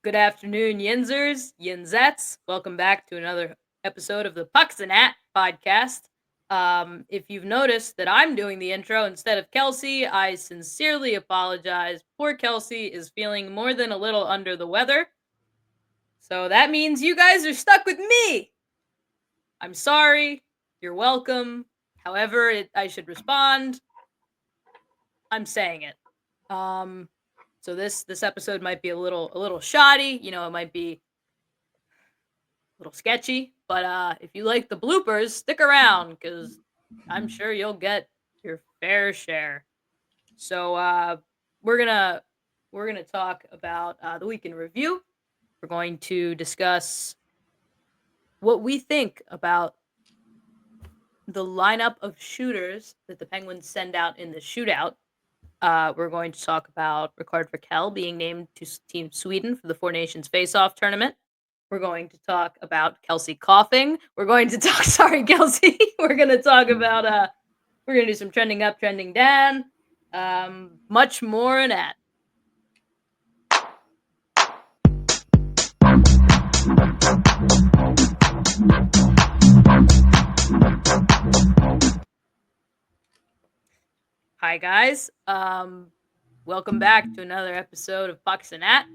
Good afternoon, Yinzers, Yinzettes. Welcome back to another episode of the Pucks and At podcast. If you've noticed that I'm doing the intro instead of Kelsey, I sincerely apologize. Poor Kelsey is feeling more than a little under the weather. So that means you guys are stuck with me. I'm sorry. You're welcome. However, I should respond. I'm saying it. So this episode might be a little shoddy. It might be a little sketchy, but if you like the bloopers, stick around because I'm sure you'll get your fair share. So we're gonna talk about the week in review. We're going to discuss what we think about the lineup of shooters that the Penguins send out in the shootout. We're going to talk about Rakell being named to Team Sweden for the Four Nations Face-Off tournament. We're going to talk about Kelsey coughing. We're going to talk, sorry, Kelsey. We're going to talk about, we're going to do some trending up, trending down. Much more in that. Hi, guys. Welcome back to another episode of Pucks and At.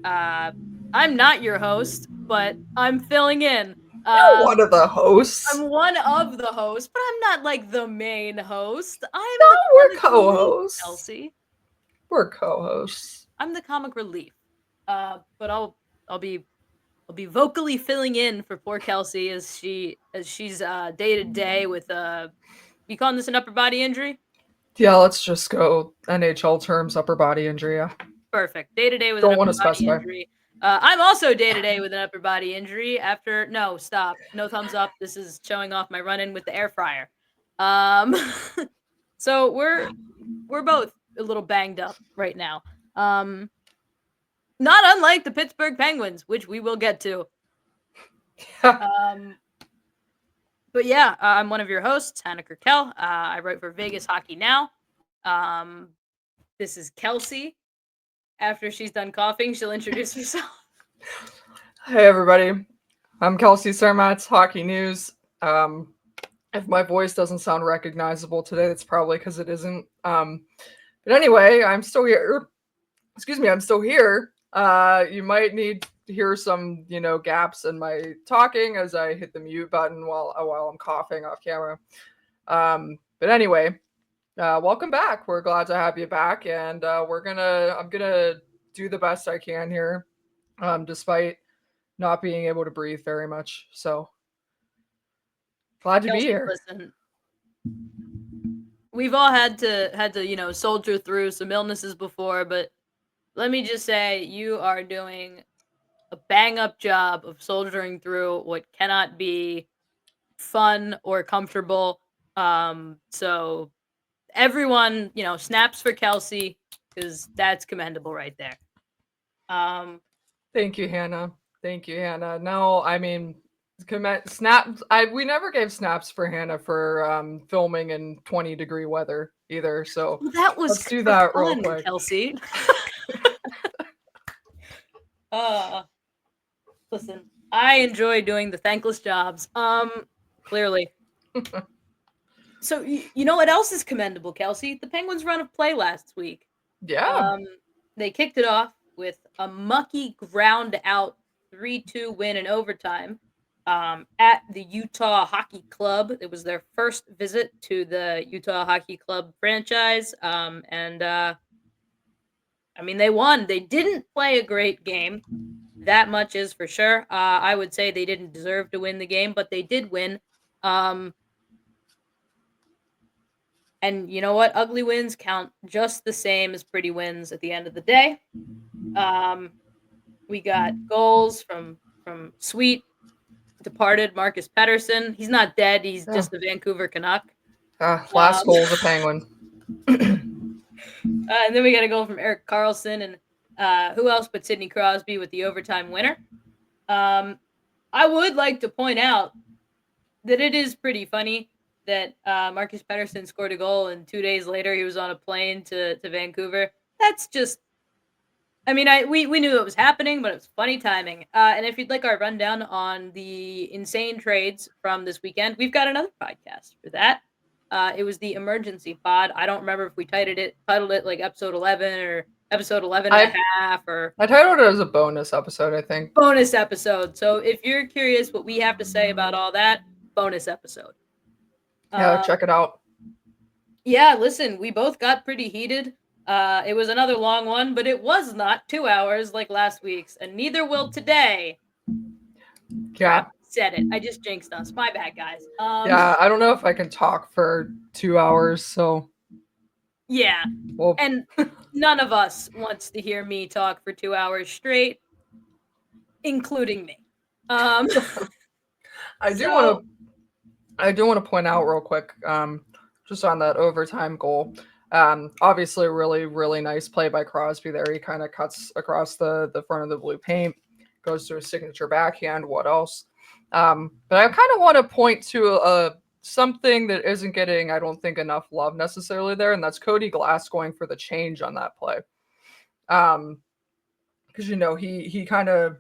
I'm not your host, but I'm filling in. You're one of the hosts. I'm one of the hosts, but I'm not like the main host. We're co-hosts. Kelsey. We're co-hosts. I'm the comic relief. But I'll be vocally filling in for poor Kelsey as she's day to day with you calling this an upper body injury? Yeah, let's just go NHL terms, upper body injury. Yeah. Perfect. Day to day with an upper body injury. I'm also day to day with an upper body injury after no thumbs up. This is showing off my run in with the air fryer. So we're both a little banged up right now. Not unlike the Pittsburgh Penguins, which we will get to. But yeah, I'm one of your hosts, Hannah Rakell. I write for Vegas Hockey Now. This is Kelsey. After she's done coughing, she'll introduce herself. Hey, everybody. I'm Kelsey Sermatz, Hockey News. If my voice doesn't sound recognizable today, that's probably because it isn't. But anyway, I'm still here. Excuse me, I'm still here. You might need to hear some, gaps in my talking as I hit the mute button while I'm coughing off camera. But anyway, welcome back. We're glad to have you back, and I'm gonna do the best I can here, despite not being able to breathe very much. So glad to be here. Listen, we've all had to soldier through some illnesses before, but let me just say you are doing a bang-up job of soldiering through what cannot be fun or comfortable. So everyone, snaps for Kelsey because that's commendable right there. Thank you, Hannah. No, I mean, snaps. We never gave snaps for Hannah for filming in 20-degree weather either. So that was let's do that fun, real quick, Kelsey. Listen, I enjoy doing the thankless jobs. Clearly. So you know what else is commendable, Kelsey? The Penguins' run of play last week. Yeah. They kicked it off with a mucky ground out 3-2 win in overtime at the Utah Hockey Club. It was their first visit to the Utah Hockey Club franchise. And they won. They didn't play a great game. That much is for sure. I would say they didn't deserve to win the game, but they did win. And you know what? Ugly wins count just the same as pretty wins at the end of the day. We got goals from sweet departed Marcus Pettersson. He's not dead. He's just the Vancouver Canuck. Last goal of the Penguin. And then we got a goal from Erik Karlsson and who else but Sidney Crosby with the overtime winner. I would like to point out that it is pretty funny that Marcus Pettersson scored a goal and 2 days later he was on a plane to Vancouver. That's just I mean, we knew it was happening, but it was funny timing. And if you'd like our rundown on the insane trades from this weekend, we've got another podcast for that. It was the emergency pod. I don't remember if we titled it like episode 11 or episode 11 and a I half or I titled it as a bonus episode, I think. bonus episode. So if you're curious what we have to say about all that, bonus episode. Yeah, Um, check it out. yeah, listen, we both got pretty heated. It was another long one, but it was not 2 hours like last week's, and neither will today. Yeah. Crap, said it. I just jinxed us. My bad, guys. Yeah, I don't know if I can talk for 2 hours, so Yeah, well, and none of us wants to hear me talk for 2 hours straight, including me. I do want to point out real quick, just on that overtime goal. Obviously, really, really nice play by Crosby there. He kind of cuts across the front of the blue paint, goes to a signature backhand. What else? But I kind of want to point to something that isn't getting, I don't think, enough love necessarily there, and that's Cody Glass going for the change on that play. Because he kind of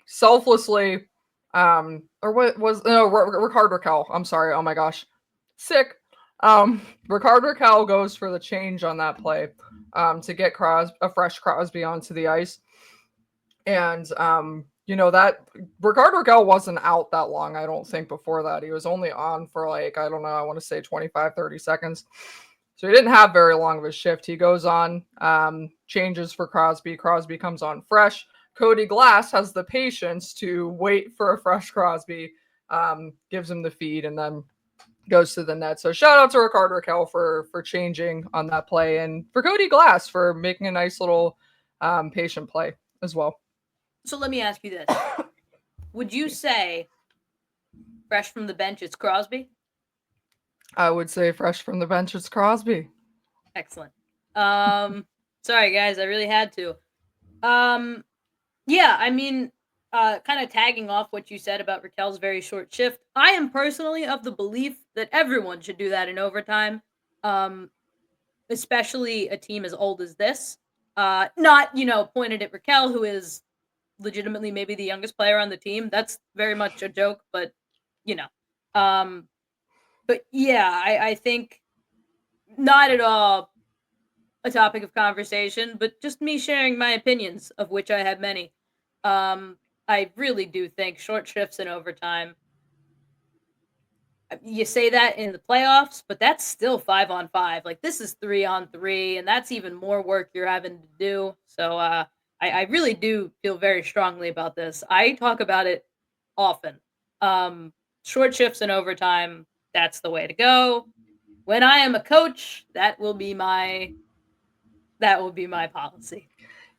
selflessly, or what was Rickard Rakell. I'm sorry. Oh my gosh, sick. Rickard Rakell goes for the change on that play, to get a fresh Crosby onto the ice, and that Rickard Rakell wasn't out that long. I don't think before that he was only on for like, I don't know, I want to say 25-30 seconds. So he didn't have very long of a shift. He goes on, changes for Crosby. Crosby comes on fresh. Cody Glass has the patience to wait for a fresh Crosby, gives him the feed, and then goes to the net. So shout out to Rickard Rakell for changing on that play, and for Cody Glass for making a nice little patient play as well. So let me ask you this. Would you say fresh from the bench it's Crosby? I would say fresh from the bench it's Crosby. Excellent. Sorry guys, I really had to. Yeah, I mean, kind of tagging off what you said about Rakell's very short shift. I am personally of the belief that everyone should do that in overtime. Especially a team as old as this. Not, pointed at Rakell, who is legitimately maybe the youngest player on the team. That's very much a joke, but you know. But yeah, I think not at all a topic of conversation, but just me sharing my opinions, of which I have many. I really do think short shifts in overtime. You say that in the playoffs, but that's still 5-on-5. Like this is 3-on-3, and that's even more work you're having to do. So I really do feel very strongly about this. I talk about it often. Short shifts in overtime, that's the way to go. When I am a coach, that will be my policy.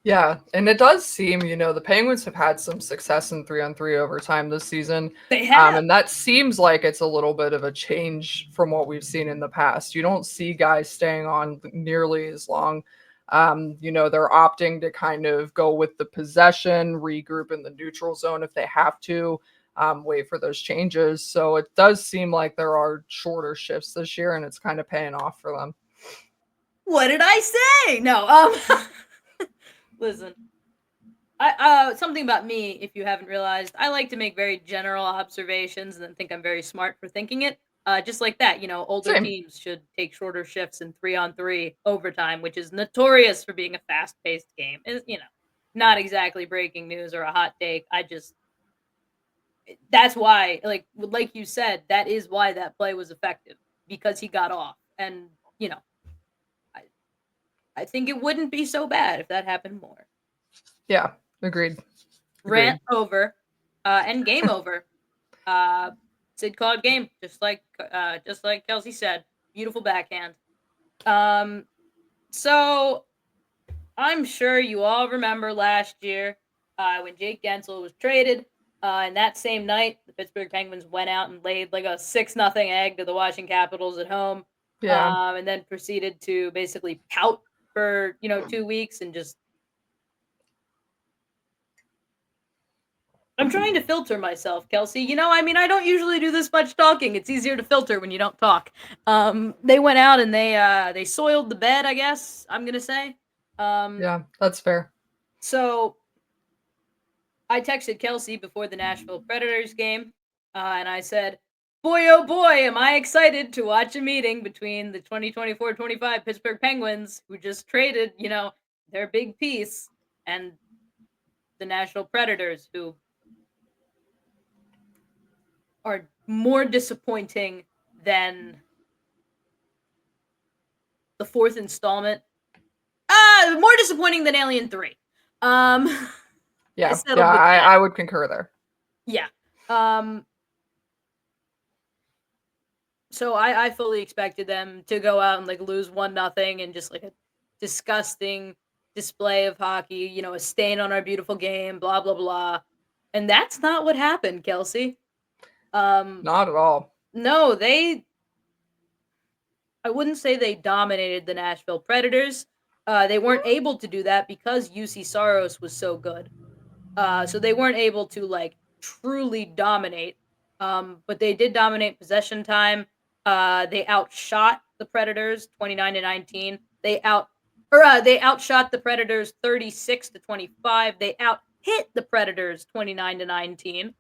Yeah, and it does seem, the Penguins have had some success in 3-on-3 overtime this season. They have. And that seems like it's a little bit of a change from what we've seen in the past. You don't see guys staying on nearly as long. They're opting to kind of go with the possession, regroup in the neutral zone if they have to, wait for those changes. So it does seem like there are shorter shifts this year, and it's kind of paying off for them. What did I say? No, listen. Something about me, if you haven't realized, I like to make very general observations and then think I'm very smart for thinking it. Just like that, older Same. teams should take shorter shifts in 3-on-3 overtime, which is notorious for being a fast-paced game. Is not exactly breaking news or a hot take. That's why, like you said, that is why that play was effective, because he got off, and I think it wouldn't be so bad if that happened more. Yeah, agreed. Rant over, and game over. Sid called game, just like Kelsey said. Beautiful backhand. So I'm sure you all remember last year when Jake Gensel was traded. And that same night, the Pittsburgh Penguins went out and laid like a 6-0 egg to the Washington Capitals at home. Yeah. And then proceeded to basically pout for 2 weeks and just. I'm trying to filter myself, Kelsey. I don't usually do this much talking. It's easier to filter when you don't talk. They went out and they soiled the bed, I guess I'm gonna say. Yeah, that's fair. So I texted Kelsey before the Nashville Predators game, and I said, "Boy, oh boy, am I excited to watch a meeting between the 2024-25 Pittsburgh Penguins, who just traded, their big piece, and the Nashville Predators, who are more disappointing than the fourth installment. More disappointing than Alien 3. Um, I Yeah, settled with that. I would concur there. Yeah. So I fully expected them to go out and like lose 1-0 and just like a disgusting display of hockey, a stain on our beautiful game, blah blah blah. And that's not what happened, Kelsey. Not at all. No, I wouldn't say they dominated the Nashville Predators. They weren't able to do that because UC Saros was so good. So they weren't able to like truly dominate. But they did dominate possession time. They outshot the Predators 29-19. They outshot the Predators 36-25. They out hit the Predators 29-19.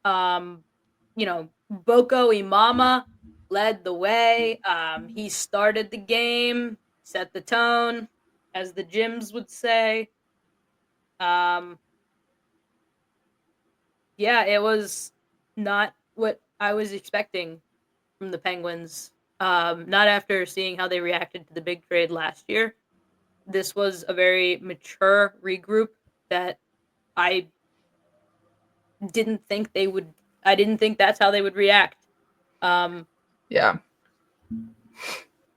Um, Boko Imama led the way. He started the game, set the tone, as the gyms would say. Um, yeah, it was not what I was expecting from the Penguins. Not after seeing how they reacted to the big trade last year. This was a very mature regroup that I didn't think they would. I didn't think that's how they would react. Um, Yeah.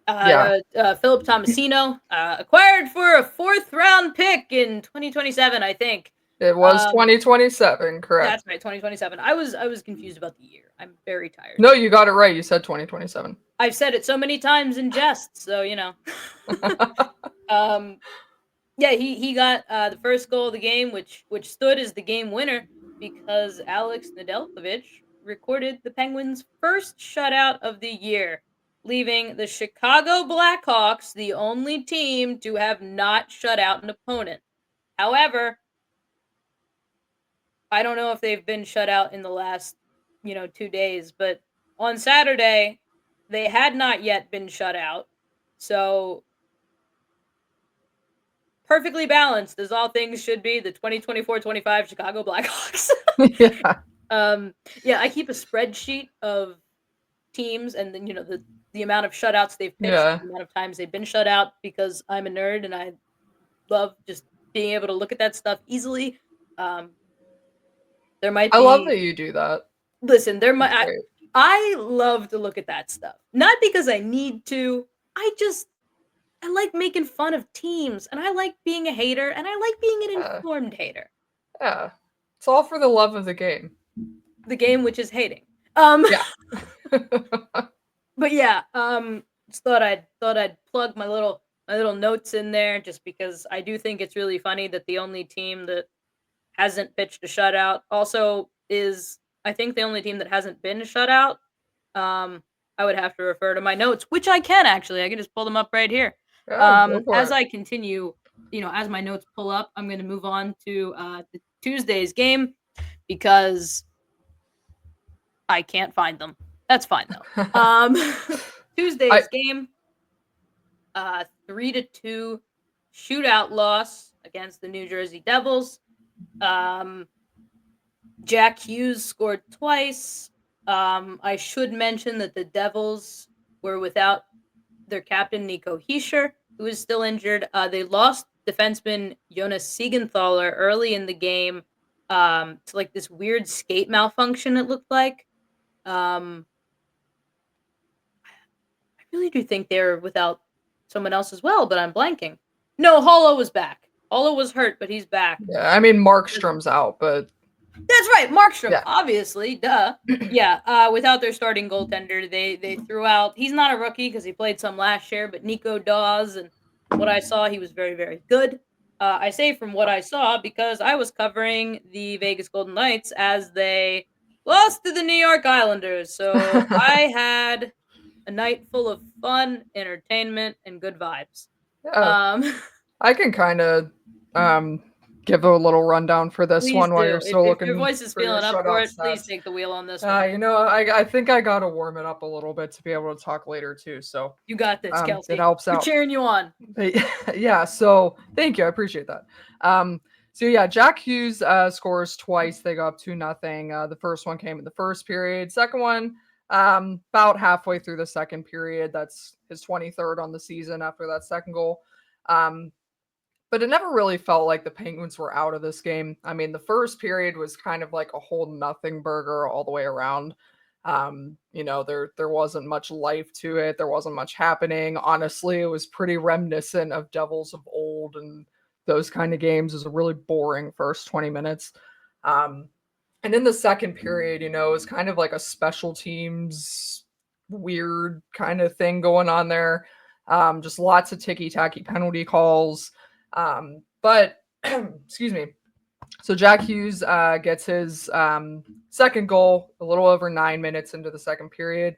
Philip Tomasino, acquired for a 4th-round pick in 2027, I think. It was 2027, correct? That's right, 2027. I was confused about the year. I'm very tired. No, you got it right. You said 2027. I've said it so many times in jest, so yeah, he got the first goal of the game, which stood as the game winner because Alex Nedeljkovic recorded the Penguins' first shutout of the year, leaving the Chicago Blackhawks the only team to have not shut out an opponent. However, I don't know if they've been shut out in the last, 2 days, but on Saturday, they had not yet been shut out. So, perfectly balanced as all things should be, the 2024-25 Chicago Blackhawks. Yeah. Yeah, I keep a spreadsheet of teams and then, the amount of shutouts they've pitched, Yeah. the amount of times they've been shut out because I'm a nerd and I love just being able to look at that stuff easily. There might I be love that you do that. Listen, there might That's great. I love to look at that stuff. Not because I need to. I like making fun of teams and I like being a hater and I like being an informed hater. Yeah. It's all for the love of the game. The game which is hating. Yeah. But yeah, just thought I'd plug my little notes in there just because I do think it's really funny that the only team that hasn't pitched a shutout also is I think the only team that hasn't been shut out. I would have to refer to my notes, which I can actually. I can just pull them up right here. Yeah, go for As it. I continue, as my notes pull up, I'm going to move on to the Tuesday's game because I can't find them. That's fine though. Tuesday's game, 3-2 shootout loss against the New Jersey Devils. Jack Hughes scored twice. I should mention that the Devils were without their captain, Nico Hischier, who is still injured. They lost defenseman Jonas Siegenthaler early in the game to like this weird skate malfunction, it looked like. I really do think they were without someone else as well, but I'm blanking. No, Hollow was back. Hollow was hurt, but he's back. Yeah, I mean Markstrom's out, but that's right, Markstrom, yeah. obviously, duh. Yeah, without their starting goaltender, they threw out. He's not a rookie because he played some last year, but Nico Dawes, and what I saw, he was very, very good. I say from what I saw because I was covering the Vegas Golden Knights as they lost to the New York Islanders. So I had a night full of fun, entertainment, and good vibes. Yeah. I can kind of give a little rundown for this Please one while do. you're still If your looking voice is for your feeling up for shutout it, please stats. take the wheel on this one. I think I got to warm it up a little bit to be able to talk later too. So You got this, it Kelsey. helps We're out. cheering you on. Yeah, so thank you. I appreciate that. So yeah, Jack Hughes scores twice. They go up 2-0. The first one came in the first period. Second one, about halfway through the second period. That's his 23rd on the season after that second goal. But it never really felt like the Penguins were out of this game. I mean, the first period was kind of like a whole nothing burger all the way around. There wasn't much life to it. There wasn't much happening. Honestly, it was pretty reminiscent of Devils of old and those kind of games. It was a really boring first 20 minutes. And in the second period, it was kind of like a special teams weird kind of thing going on there. Just lots of ticky-tacky penalty calls. But excuse me. So Jack Hughes gets his second goal a little over 9 minutes into the second period.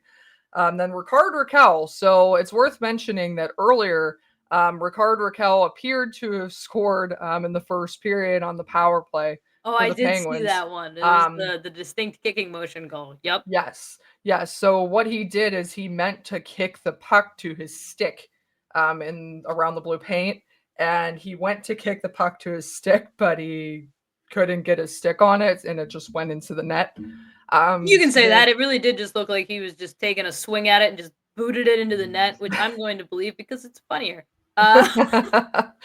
Then Rakell. So it's worth mentioning that earlier, Rakell appeared to have scored in the first period on the power play Oh, for I the did see Penguins. that one. It was the distinct kicking motion goal. Yep. Yes. Yes. So what he did is he meant to kick the puck to his stick in around the blue paint. And he went to kick the puck to his stick, but he couldn't get his stick on it, and it just went into the net. You can say that. It really did just look like he was just taking a swing at it and just booted it into the net, which I'm going to believe because it's funnier. But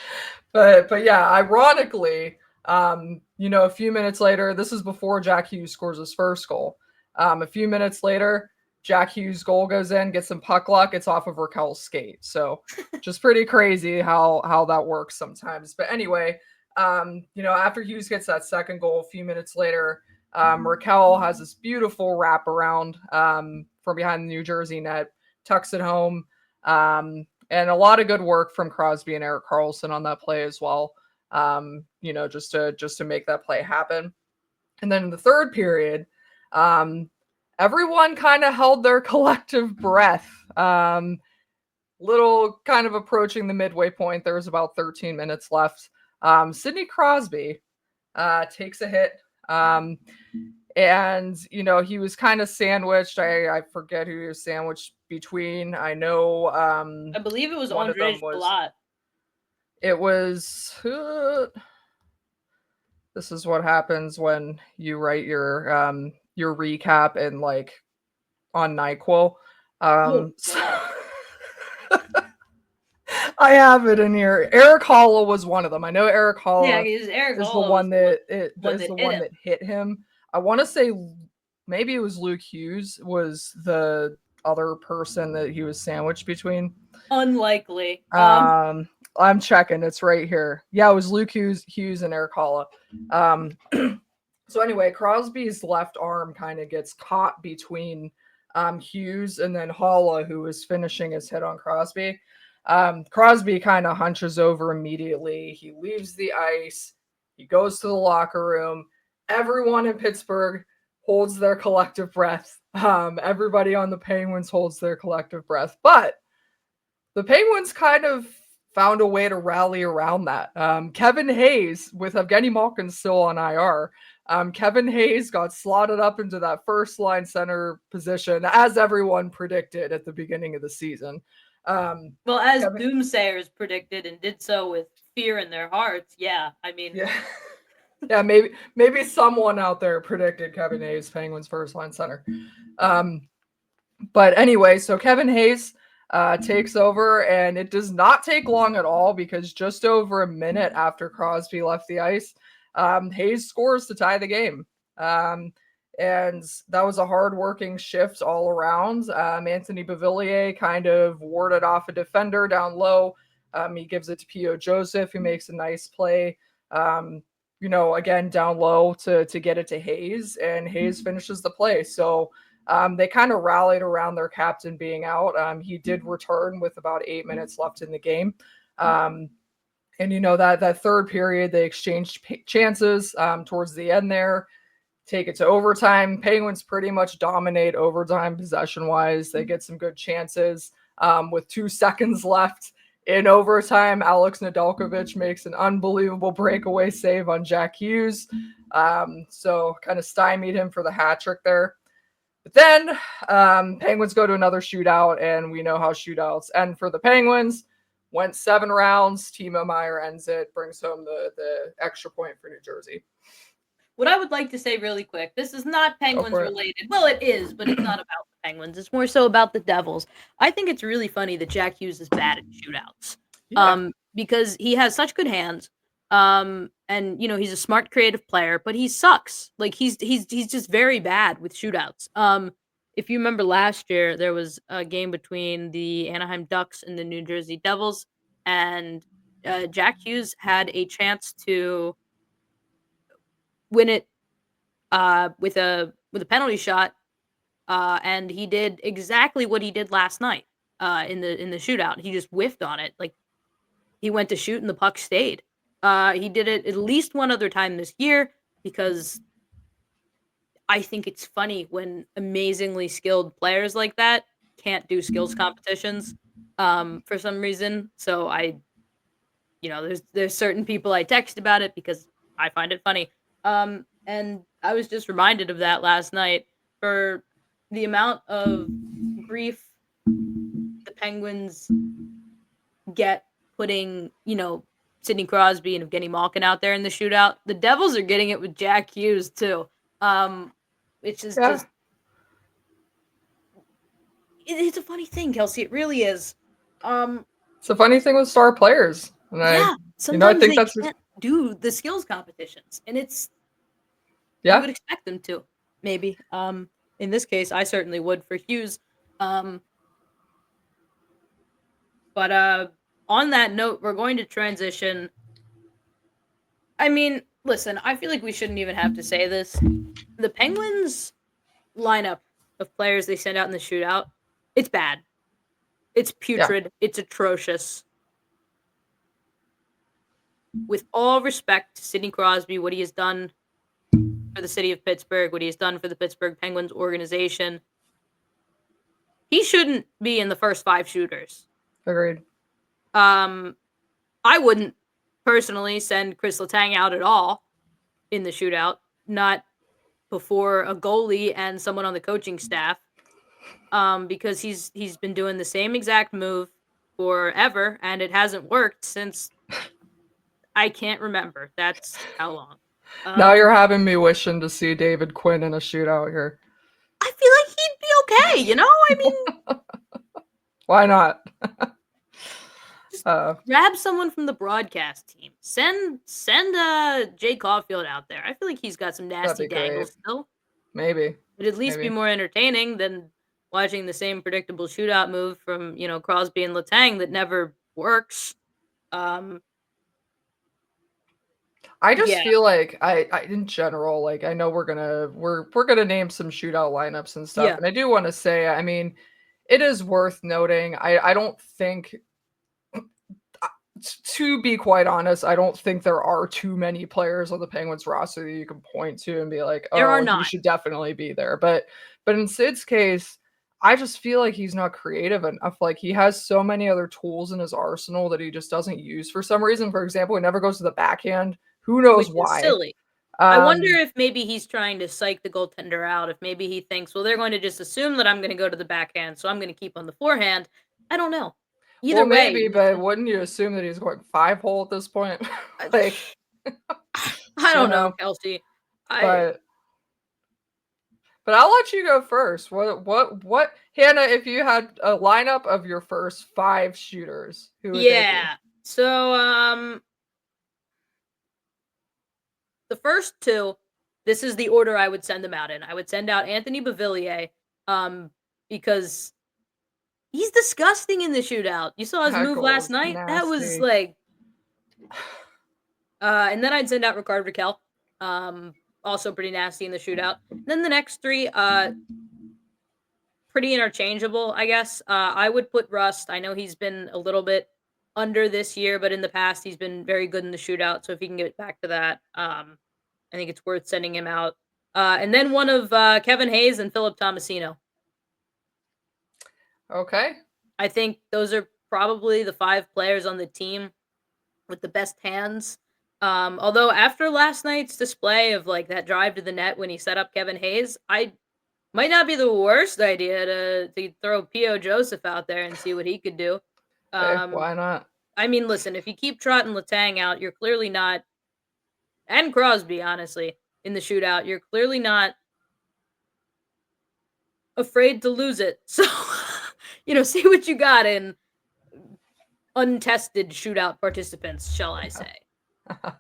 yeah, ironically, a few minutes later, this is before Jack Hughes scores his first goal. A few minutes later, Jack Hughes' goal goes in, gets some puck luck. It's off of Rakell's skate. So just pretty crazy how that works sometimes. But anyway, after Hughes gets that second goal, a few minutes later, Rakell has this beautiful wraparound from behind the New Jersey net, tucks it home. And a lot of good work from Crosby and Erik Karlsson on that play as well. Just to make that play happen. And then in the third period, everyone kind of held their collective breath. Little kind of approaching the midway point. There was about 13 minutes left. Sidney Crosby takes a hit. And he was kind of sandwiched. I forget who he was sandwiched between. I know I believe it was one of them Andrej was Palat. it was this is what happens when you write your recap and like on NyQuil. I have it in here. Erik Haula was one of them. I know Erik Haula is the one that hit him. I want to say maybe it was Luke Hughes was the other person that he was sandwiched between. Unlikely. I'm checking. It's right here. Yeah, it was Luke Hughes and Erik Haula. So anyway, Crosby's left arm kind of gets caught between Hughes and then Haula, who was finishing his hit on Crosby. Crosby kind of hunches over immediately. He leaves the ice. He goes to the locker room. Everyone in Pittsburgh holds their collective breath. Everybody on the Penguins holds their collective breath. But the Penguins kind of found a way to rally around that. Kevin Hayes, with Evgeny Malkin still on IR, Kevin Hayes got slotted up into that first line center position, as everyone predicted at the beginning of the season. Well, as doomsayers predicted and did so with fear in their hearts, yeah. I mean, yeah, maybe someone out there predicted Kevin Hayes, Penguins first line center. But anyway, so Kevin Hayes takes over, and it does not take long at all because just over a minute after Crosby left the ice, Hayes scores to tie the game. And that was a hard-working shift all around. Anthony Beauvillier kind of warded off a defender down low. He gives it to P.O. Joseph, who makes a nice play, again, down low to get it to Hayes, and Hayes finishes the play. So they kind of rallied around their captain being out. He did return with about 8 minutes left in the game. And that third period, they exchanged chances towards the end there. Take it to overtime. Penguins pretty much dominate overtime possession-wise. They get some good chances with 2 seconds left In overtime, Alex Nedeljkovic makes an unbelievable breakaway save on Jack Hughes. So kind of stymied him for the hat trick there. But then Penguins go to another shootout, and we know how shootouts end for the Penguins. Went 7 rounds. Timo Meier ends it, brings home the extra point for New Jersey. What I would like to say really quick, this is not Penguins related. Well, it is, but it's not about the Penguins. It's more so about the Devils. I think it's really funny that Jack Hughes is bad at shootouts. Yeah. Because he has such good hands. And he's a smart, creative player, but he sucks. Like he's just very bad with shootouts. If you remember last year, there was a game between the Anaheim Ducks and the New Jersey Devils, and Jack Hughes had a chance to win it with a penalty shot, and he did exactly what he did last night in the shootout. He just whiffed on it. Like he went to shoot and the puck stayed. He did it at least one other time this year because I think it's funny when amazingly skilled players like that can't do skills competitions for some reason. So there's certain people I text about it because I find it funny. And I was just reminded of that last night for the amount of grief the Penguins get putting, Sidney Crosby and Evgeny Malkin out there in the shootout. The Devils are getting it with Jack Hughes too. Which is just it's a funny thing, Kelsey. It really is. It's a funny thing with star players. And sometimes I think they can't do the skills competitions, and it's you would expect them to, maybe. In this case, I certainly would for Hughes. But on that note, we're going to transition. I mean, listen, I feel like we shouldn't even have to say this. The Penguins lineup of players they send out in the shootout, it's bad. It's putrid. Yeah. It's atrocious. With all respect to Sidney Crosby, what he has done for the city of Pittsburgh, what he has done for the Pittsburgh Penguins organization, he shouldn't be in the first 5 shooters. Agreed. I wouldn't personally send Chris Letang out at all in the shootout, not before a goalie and someone on the coaching staff, because he's been doing the same exact move forever, and it hasn't worked since I can't remember. That's how long. Now you're having me wishing to see David Quinn in a shootout here. I feel like he'd be okay, I mean... Why not? Just grab someone from the broadcast team. Send Jay Caulfield out there. I feel like he's got some nasty dangles still. Maybe. It'd at least be more entertaining than watching the same predictable shootout move from, Crosby and Letang that never works. I just feel like I in general, like I know we're gonna name some shootout lineups and stuff. Yeah. And I do want to say, I mean, it is worth noting. I don't think, to be quite honest, I don't think there are too many players on the Penguins roster that you can point to and be like, oh, he should definitely be there. But in Sid's case, I just feel like he's not creative enough. Like he has so many other tools in his arsenal that he just doesn't use for some reason. For example, he never goes to the backhand. Who knows why? Silly. I wonder if maybe he's trying to psych the goaltender out. If maybe he thinks, well, they're going to just assume that I'm going to go to the backhand, so I'm going to keep on the forehand. I don't know. Either way, maybe, but wouldn't you assume that he's going 5-hole at this point? Like, I don't know, Kelsey. But I'll let you go first. What, Hannah? If you had a lineup of your first 5 shooters, who would they be? So the first 2, this is the order I would send them out in. I would send out Anthony Beauvillier, because he's disgusting in the shootout. You saw his move last night? Nasty. That was like... and then I'd send out Rakell, also pretty nasty in the shootout. And then the next 3, pretty interchangeable, I guess. I would put Rust. I know he's been a little bit under this year, but in the past he's been very good in the shootout. So if he can get back to that, I think it's worth sending him out. And then one of Kevin Hayes and Philip Tomasino. Okay. I think those are probably the 5 players on the team with the best hands. Although after last night's display of like that drive to the net when he set up Kevin Hayes, I might not be the worst idea to throw P.O. Joseph out there and see what he could do. Hey, Um, why not? I mean, listen, if you keep trotting Letang out, you're clearly not, and Crosby, honestly, in the shootout, you're clearly not afraid to lose it. So, see what you got in untested shootout participants, shall I say. All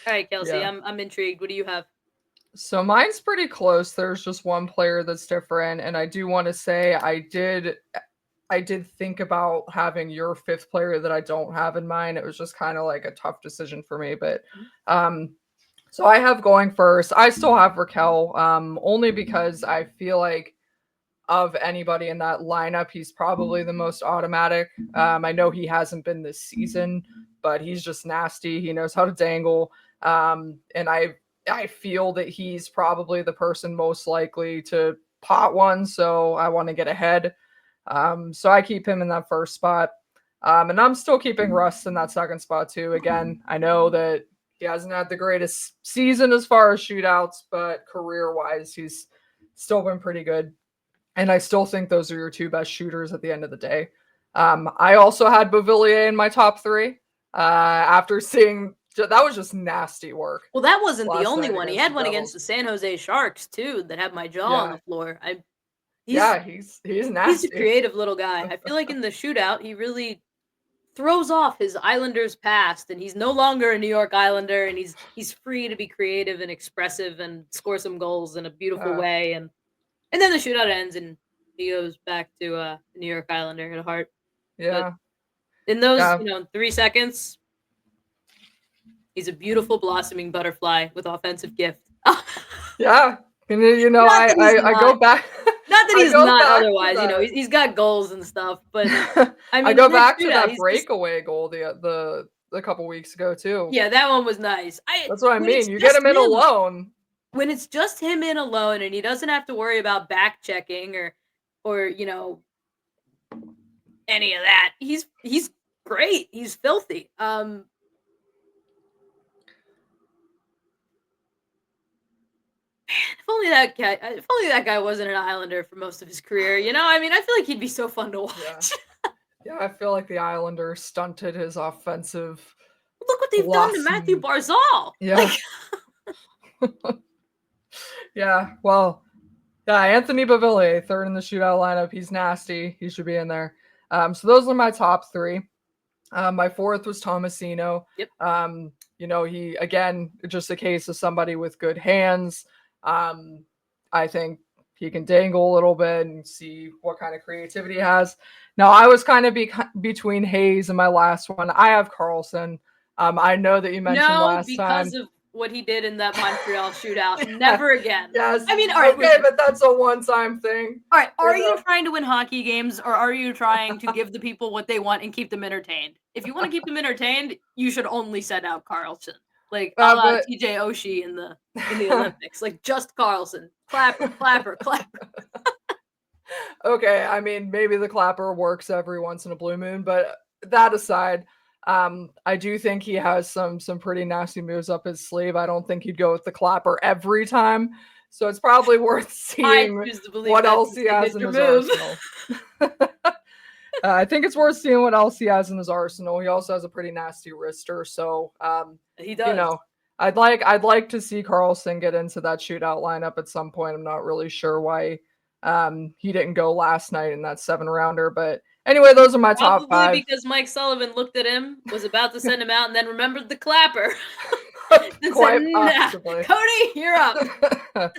right, Kelsey, Yeah. I'm intrigued. What do you have? So mine's pretty close. There's just one player that's different, and I do want to say I did think about having your 5th player that I don't have in mind. It was just kind of like a tough decision for me, but so I have going first. I still have Rakell, only because I feel like of anybody in that lineup, he's probably the most automatic. I know he hasn't been this season, but he's just nasty. He knows how to dangle, and I feel that he's probably the person most likely to pot one. So I want to get ahead. So I keep him in that first spot. And I'm still keeping Russ in that second spot too. Again, I know that he hasn't had the greatest season as far as shootouts, but career-wise, he's still been pretty good. And I still think those are your 2 best shooters at the end of the day. I also had Beauvillier in my top 3. After seeing that was just nasty work. Well, that wasn't the Last only night one. He against had the one Devils. against the San Jose Sharks too that had my jaw on Yeah. the floor. He's nasty. He's a creative little guy. I feel like in the shootout, he really throws off his Islanders past, and he's no longer a New York Islander, and he's free to be creative and expressive and score some goals in a beautiful way. And then the shootout ends, and he goes back to a New York Islander at heart. Yeah. But in those, Yeah. 3 seconds, he's a beautiful blossoming butterfly with offensive gift. Yeah. And I go back. Not that I he's go not back to otherwise, that. He's got goals and stuff, but I mean, I go in back to shootout, that he's just- breakaway goal the a couple weeks ago too. yeah, that one was nice. That's what I when mean. it's You get just him in alone. When it's just him in alone and he doesn't have to worry about back checking or any of that, he's great. He's filthy. If only that guy wasn't an Islander for most of his career, I mean, I feel like he'd be so fun to watch. Yeah, I feel like the Islanders stunted his offensive. Look what they've done to Matthew Barzal. Yeah. Yeah, well, yeah, Anthony Beauvillier, 3rd in the shootout lineup. He's nasty. He should be in there. So those are my top 3. My 4th was Tomasino. Yep. He, again, just a case of somebody with good hands. I think he can dangle a little bit and see what kind of creativity he has. Now, I was kind of between Hayes and my last one. I have Carlson. I know that you mentioned last time. Because of what he did in that Montreal shootout. Never again. Yes. I mean, all right. Okay, listen. But that's a one-time thing. All right. Are you trying to win hockey games, or are you trying to give the people what they want and keep them entertained? If you want to keep them entertained, you should only send out Carlson, like TJ Oshie in the Olympics, like just Carlson. Clapper, clapper, clapper. Okay, I mean, maybe the clapper works every once in a blue moon, but that aside, I do think he has some pretty nasty moves up his sleeve. I don't think he'd go with the clapper every time, so it's probably worth seeing what else he has in his arsenal. I think it's worth seeing what else he has in his arsenal. He also has a pretty nasty wrister, so he does. I'd like to see Carlson get into that shootout lineup at some point. I'm not really sure why he didn't go last night in that 7-rounder, but anyway, those are my top 5. Probably because Mike Sullivan looked at him, was about to send him out, and then remembered the clapper. Quite possibly. Cody, you're up.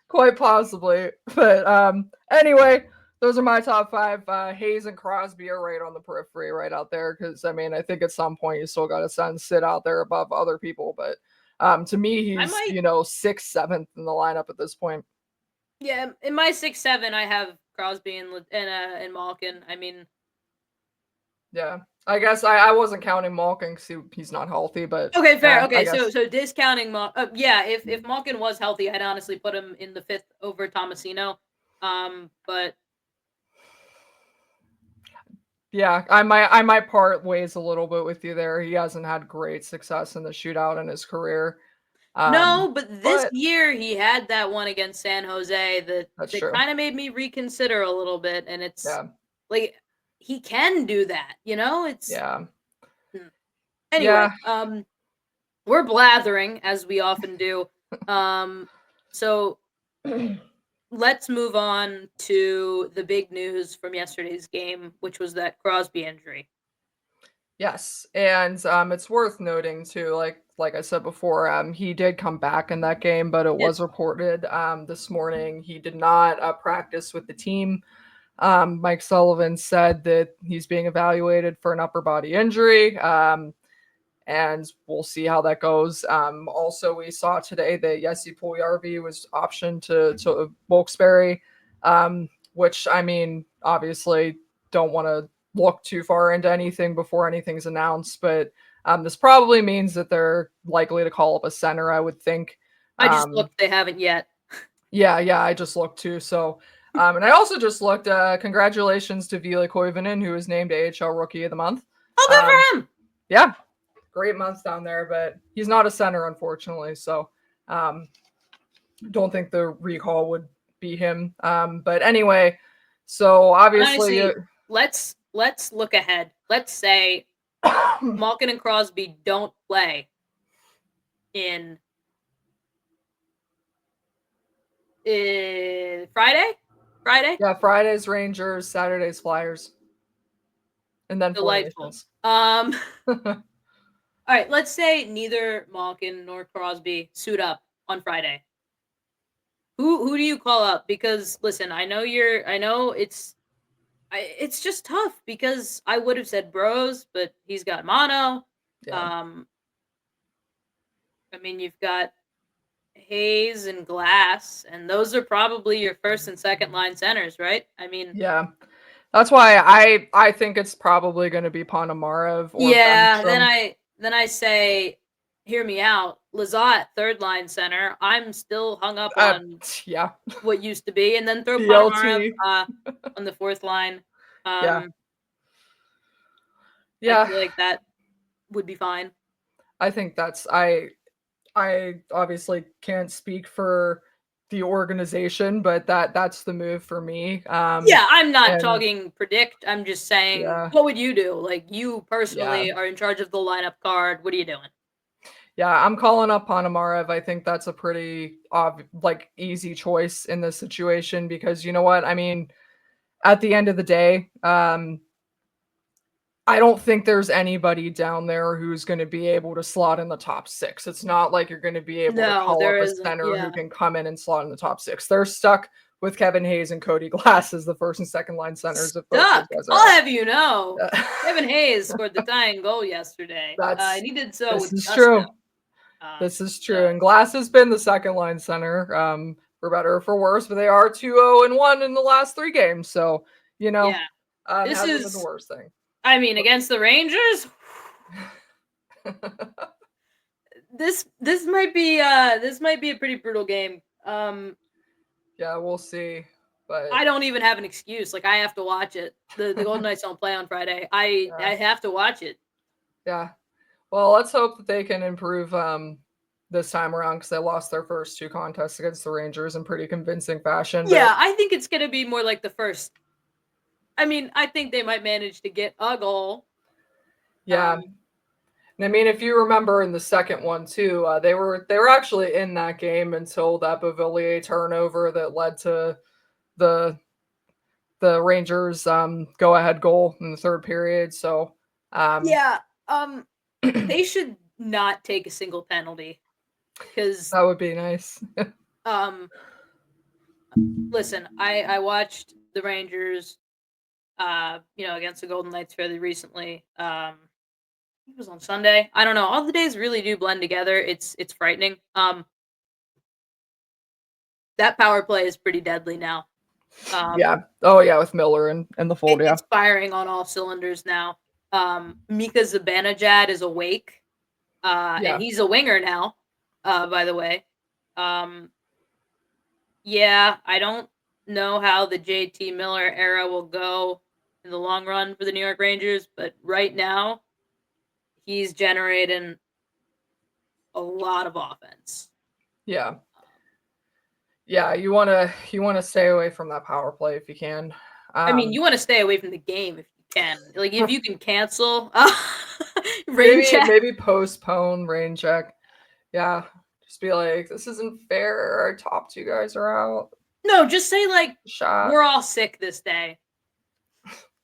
Quite possibly. But anyway, those are my top 5. Hayes and Crosby are right on the periphery, right out there. Because, I mean, I think at some point you still got to send Sid out there above other people. But to me, he's, 6th, 7th in the lineup at this point. Yeah, in my 6-7, I have Crosby and Malkin. I mean, yeah, I guess I wasn't counting Malkin because he's not healthy. But okay, fair. Okay, so discounting yeah, if Malkin was healthy, I'd honestly put him in the 5th over Tomasino. But Yeah, I might part ways a little bit with you there. He hasn't had great success in the shootout in his career. No, but this But year he had that one against San Jose that that's that true. kind of made me reconsider a little bit, and it's Yeah. like he can do that, you know? It's Yeah. mm. Anyway, Yeah. we're blathering as we often do. So let's move on to the big news from yesterday's game, which was that Crosby injury. Yes, and it's worth noting too, like I said before, he did come back in that game, but it Did was reported this morning he did not practice with the team. Mike Sullivan said that he's being evaluated for an upper body injury, and we'll see how that goes. Also, we saw today that Jesse Puljujärvi was optioned to Wilkes-Barre, which I mean, obviously, don't want to look too far into anything before anything's announced, but this probably means that they're likely to call up a center, I would think. I just Um, looked; they haven't yet. yeah, I just looked too. So, and I also just looked. Congratulations to Ville Koivunen, who was named AHL Rookie of the Month. Oh, good Um, for him! yeah, great month down there, but he's not a center, unfortunately. So, um, don't think the recall would be him. But anyway, so obviously, Honestly, let's look ahead. Let's say Malkin and Crosby don't play in Friday. Friday, yeah, Fridays Rangers, Saturdays Flyers, and then Four delightful. Nations. All right, let's say neither Malkin nor Crosby suit up on Friday. Who do you call up? Because listen, I know it's just tough because I would have said Bros, but he's got mono. Yeah, Um, I mean you've got Hayes and Glass, and those are probably your first and second line centers, right? I mean, yeah. That's why I think it's probably going to be Ponomarev or yeah. Bemstrom. Then I say, hear me out. Lazat, third line center. I'm still hung up on Yeah, what used to be, and then throw Ponomarev BLT. on the fourth line. Yeah, Um, I yeah. feel like that would be fine. I think that's I obviously can't speak for the organization, but that's the move for me. Yeah, I'm not And talking predict. I'm just saying, yeah, what would you do? Like, you yeah, personally are in charge of the lineup card. What are you doing? yeah. I'm calling up Ponomarev. I think that's a pretty like easy choice in this situation because you know what? I mean, at the end of the day, I don't think there's anybody down there who's going to be able to slot in the top six. It's not like you're going to be able to No, call there up a isn't. center who Yeah. can come in and slot in the top six. They're stuck with Kevin Hayes and Cody Glass as the first and second line centers if both those Stuck. guys are I'll out. have you know, Uh, Kevin Hayes scored the tying goal yesterday, that's and he did so this with is gusto. true. This is true. So And Glass has been the second line center, for better or for worse, but they are 2-0-1 in the last three games. So, you know, yeah, this hasn't been the is. worst thing. I mean, against the Rangers, this might be a pretty brutal game. Yeah, we'll see. But I don't even have an excuse. Like I have to watch it. The Golden Knights don't play on Friday. I yeah, have to watch it. yeah. Well, let's hope that they can improve this time around because they lost their first two contests against the Rangers in pretty convincing fashion. But Yeah, I think it's gonna be more like the first. I mean, I think they might manage to get a goal. yeah, Um, and I mean, if you remember in the second one too, they were actually in that game until that Beauvillier turnover that led to the the Rangers go ahead goal in the third period. So um, yeah. They should not take a single penalty because that would be nice. um, listen, I watched the Rangers, against the Golden Knights fairly recently. It was on Sunday. I don't know. All the days really do blend together. It's frightening. That power play is pretty deadly now. Yeah. Oh yeah, with Miller and the fold. Yeah. It's firing on all cylinders now. Mika Zibanejad is awake, and Yeah. he's a winger now. By the way, um, yeah, I don't know how the JT Miller era will go. in the long run for the New York Rangers, but right now he's generating a lot of offense. Yeah. Yeah, you wanna stay away from that power play if you can. I mean, you want to stay away from the game if you can. Like, if you can cancel rain maybe check. maybe postpone rain check. Yeah. Just be like, this isn't fair. Our top two guys are out. No, just say like Shot. we're all sick this day.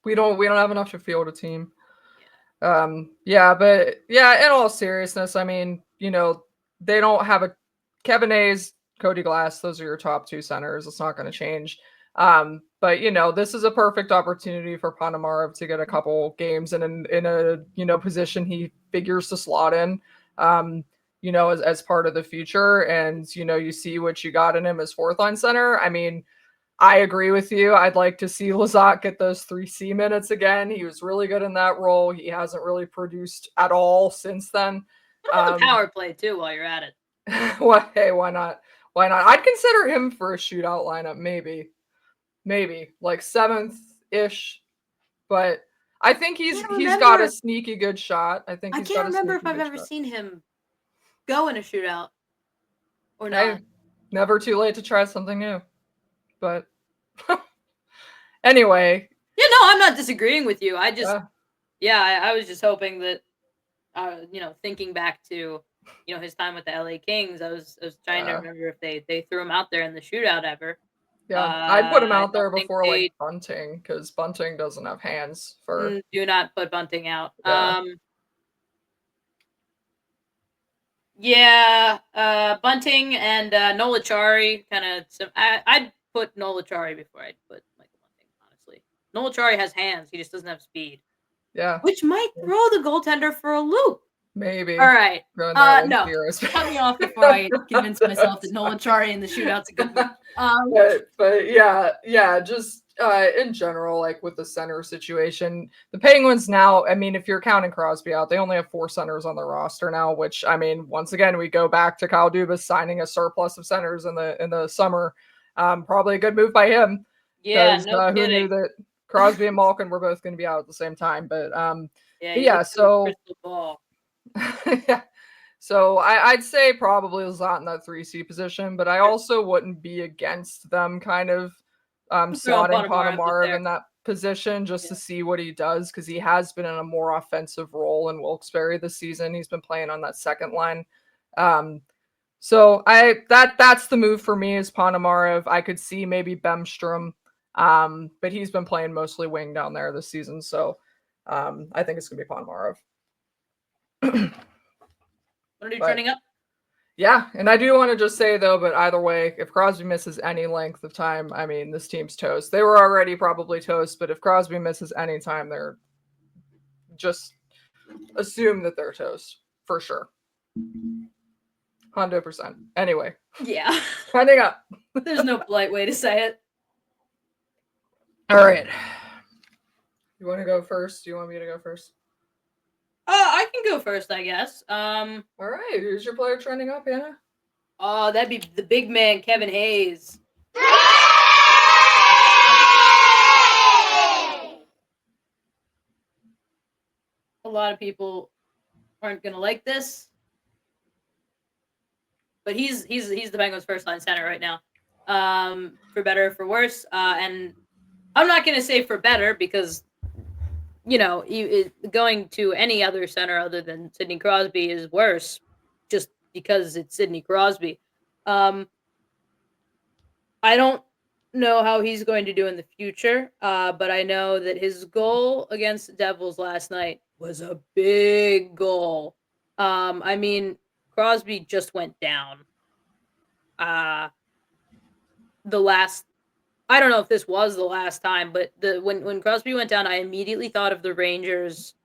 We don't have enough to field a team. Yeah, but yeah, in all seriousness, I mean, they don't have a Kevin Hayes, Cody Glass, those are your top two centers. It's not going to change. But this is a perfect opportunity for Ponomarev to get a couple games in a position he figures to slot in. As part of the future, and you see what you got in him as fourth line center. I mean, I agree with you. I'd like to see Lizotte get those 3C minutes again. He was really good in that role. He hasn't really produced at all since then. How about the power play too while you're at it? Well, hey, why not? Why not? I'd consider him for a shootout lineup, maybe like seventh-ish. But I think he's got a sneaky good shot. I can't remember if I've ever seen him go in a shootout or not. Hey, never too late to try something new. But anyway. Yeah, no, I'm not disagreeing with you. I just, I was just hoping that, thinking back to, his time with the LA Kings, I was trying to remember if they threw him out there in the shootout ever. Yeah, I'd put him out there before like Bunting, because Bunting doesn't have hands for. Do not put Bunting out. Bunting and Nolachari kind of. I'd put Nolachari before I'd put Michael Bunting. Honestly, Nolachari has hands; he just doesn't have speed. Yeah, which might throw the goaltender for a loop. Maybe. All right. No, cut me off before I convince myself that Nolachari in the shootout's a good one. But yeah, just in general, like with the center situation, the Penguins now, I mean, if you're counting Crosby out, they only have 4 centers on their roster now, which, I mean, once again, we go back to Kyle Dubas signing a surplus of centers in the summer. Probably a good move by him. Yeah, no who knew that Crosby and Malkin were both going to be out at the same time? But so yeah. So I'd say probably Lizotte in that 3C position, but I also wouldn't be against them kind of slotting Ponomarev in that position just to see what he does, because he has been in a more offensive role in Wilkes-Barre this season. He's been playing on that second line. So that's the move for me is Ponomarev. I could see maybe Bemstrom, but he's been playing mostly wing down there this season, so I think it's gonna be Ponomarev. What are you turning up? Yeah, and I do want to just say though, but either way, if Crosby misses any length of time, I mean, this team's toast. They were already probably toast, but if Crosby misses any time, they're just assume that they're toast for sure. 100%. Anyway. Yeah. Turning up. There's no polite way to say it. All right. You want to go first? Do you want me to go first? I can go first, I guess. All right. Who's your player trending up, Anna? Oh, that'd be the big man, Kevin Hayes. A lot of people aren't gonna like this, but he's the Penguins' first line center right now. For better or for worse, and I'm not gonna say for better because going to any other center other than Sidney Crosby is worse, just because it's Sidney Crosby. I don't know how he's going to do in the future, but I know that his goal against the Devils last night was a big goal. I mean, Crosby just went down. I don't know if this was the last time, but when Crosby went down, I immediately thought of the Rangers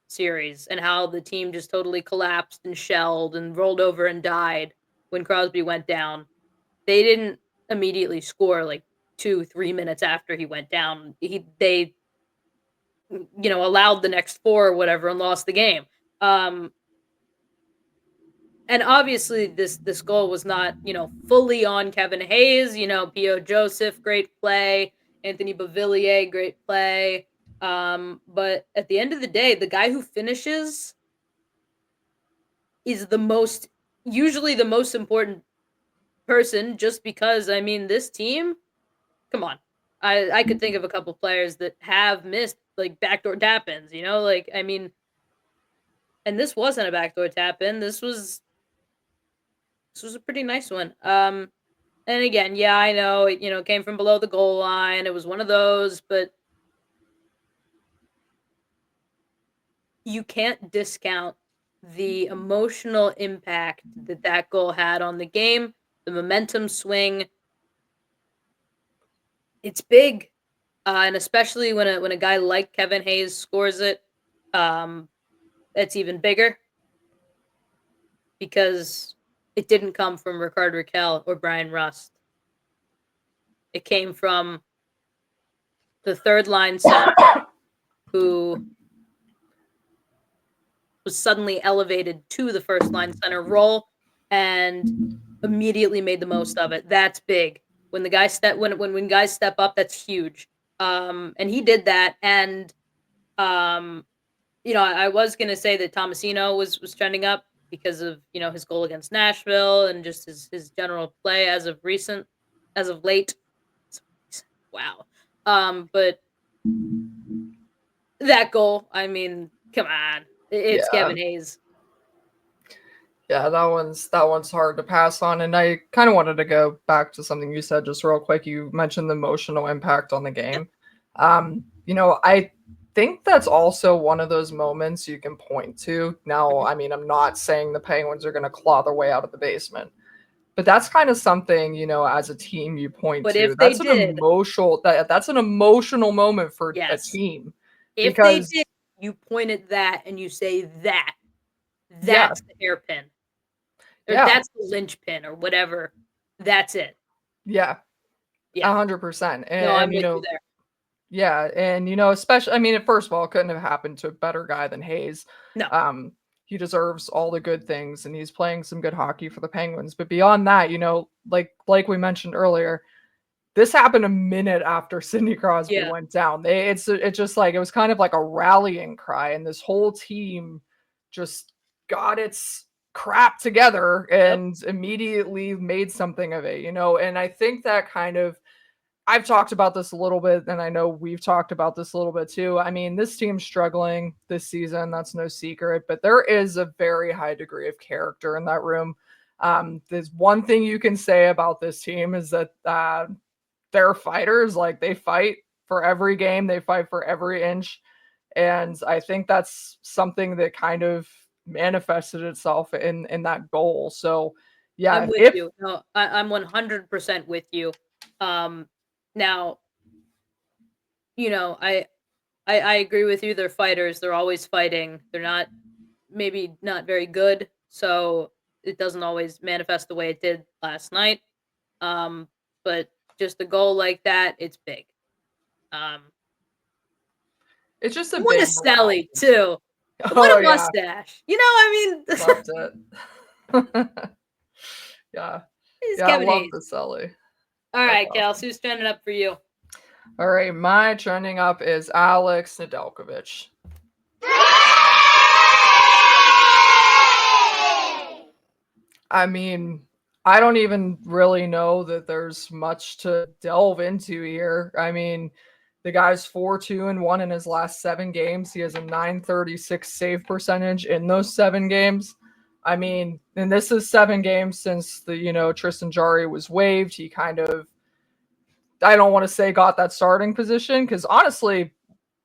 series and how the team just totally collapsed and shelled and rolled over and died when Crosby went down. They didn't immediately score like 2-3 minutes after he went down. They allowed the next 4 or whatever and lost the game. And obviously, this goal was not, fully on Kevin Hayes. P.O. Joseph, great play. Anthony Beauvillier, great play. But at the end of the day, the guy who finishes is usually the most important person, just because, I mean, this team, come on. I could think of a couple players that have missed, like, backdoor tap-ins, like, I mean, and this wasn't a backdoor tap-in. This was a pretty nice one. And again, yeah, I know it, came from below the goal line. It was one of those, but you can't discount the emotional impact that goal had on the game, the momentum swing. It's big, and especially when a guy like Kevin Hayes scores it, it's even bigger because it didn't come from Rakell or Brian Rust. It came from the third line center who was suddenly elevated to the first line center role and immediately made the most of it. That's big. When the guys when guys step up, that's huge. And he did that. And I was gonna say that Tomasino was trending up because of his goal against Nashville and just his general play as of late. Wow. But that goal, I mean, come on. It's Kevin Hayes. Yeah, that one's hard to pass on. And I kind of wanted to go back to something you said just real quick. You mentioned the emotional impact on the game. I think that's also one of those moments you can point to. Now, I mean, I'm not saying the Penguins are going to claw their way out of the basement, but that's kind of something, as a team you point But to. if they That's an did, that's an emotional moment for a yes. team. If they did, you point at that and you say that's the hairpin. Or that's the linchpin or whatever. That's it. Yeah. Yeah. 100%. And, No, I'm with you there. Yeah, and especially, I mean, first of all, it couldn't have happened to a better guy than Hayes. No. He deserves all the good things, and he's playing some good hockey for the Penguins. But beyond that, like we mentioned earlier, this happened a minute after Sidney Crosby went down. It's just like it was kind of like a rallying cry, and this whole team just got its crap together and immediately made something of it. And I think that kind of, I've talked about this a little bit, and I know we've talked about this a little bit too. I mean, this team's struggling this season. That's no secret, but there is a very high degree of character in that room. There's one thing you can say about this team is that they're fighters. Like, they fight for every game. They fight for every inch. And I think that's something that kind of manifested itself in that goal. So, yeah. I'm with you. No, I'm 100% with you. Now, I agree with you. They're fighters. They're always fighting. They're maybe not very good, so it doesn't always manifest the way it did last night. But just a goal like that, it's big. It's just a big Stelly too. What a mustache! I mean, loved it. Yeah. I love the Stelly. All right, Kelsey, who's trending up for you? All right, my trending up is Alex Nedeljkovic. I mean, I don't even really know that there's much to delve into here. I mean, the guy's 4-2-1 in his last 7 games. He has a .936 save percentage in those 7 games. I mean, and this is 7 games since the, Tristan Jarry was waived. He kind of, I don't want to say got that starting position, because honestly,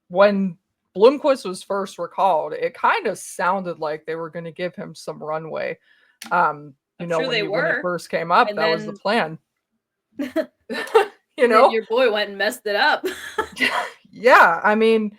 when Blomqvist was first recalled, it kind of sounded like they were going to give him some runway. When it first came up, that was the plan. Your boy went and messed it up. Yeah, I mean,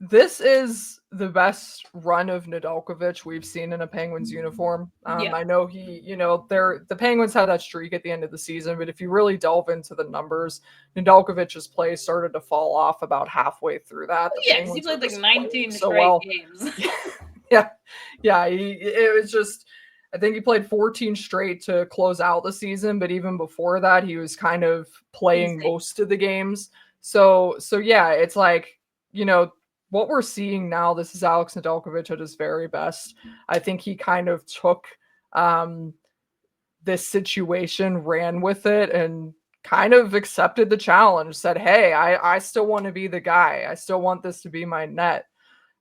this is the best run of Nedeljkovic we've seen in a Penguins uniform. I know the Penguins had that streak at the end of the season, but if you really delve into the numbers, Nedeljkovic's play started to fall off about halfway through that. Because he played like 19 straight games. Yeah. It was just, I think he played 14 straight to close out the season, but even before that, he was kind of playing most of the games. So yeah, it's like, what we're seeing now, this is Alex Nedeljkovic at his very best. I think he kind of took this situation, ran with it, and kind of accepted the challenge, said, hey, I still want to be the guy. I still want this to be my net.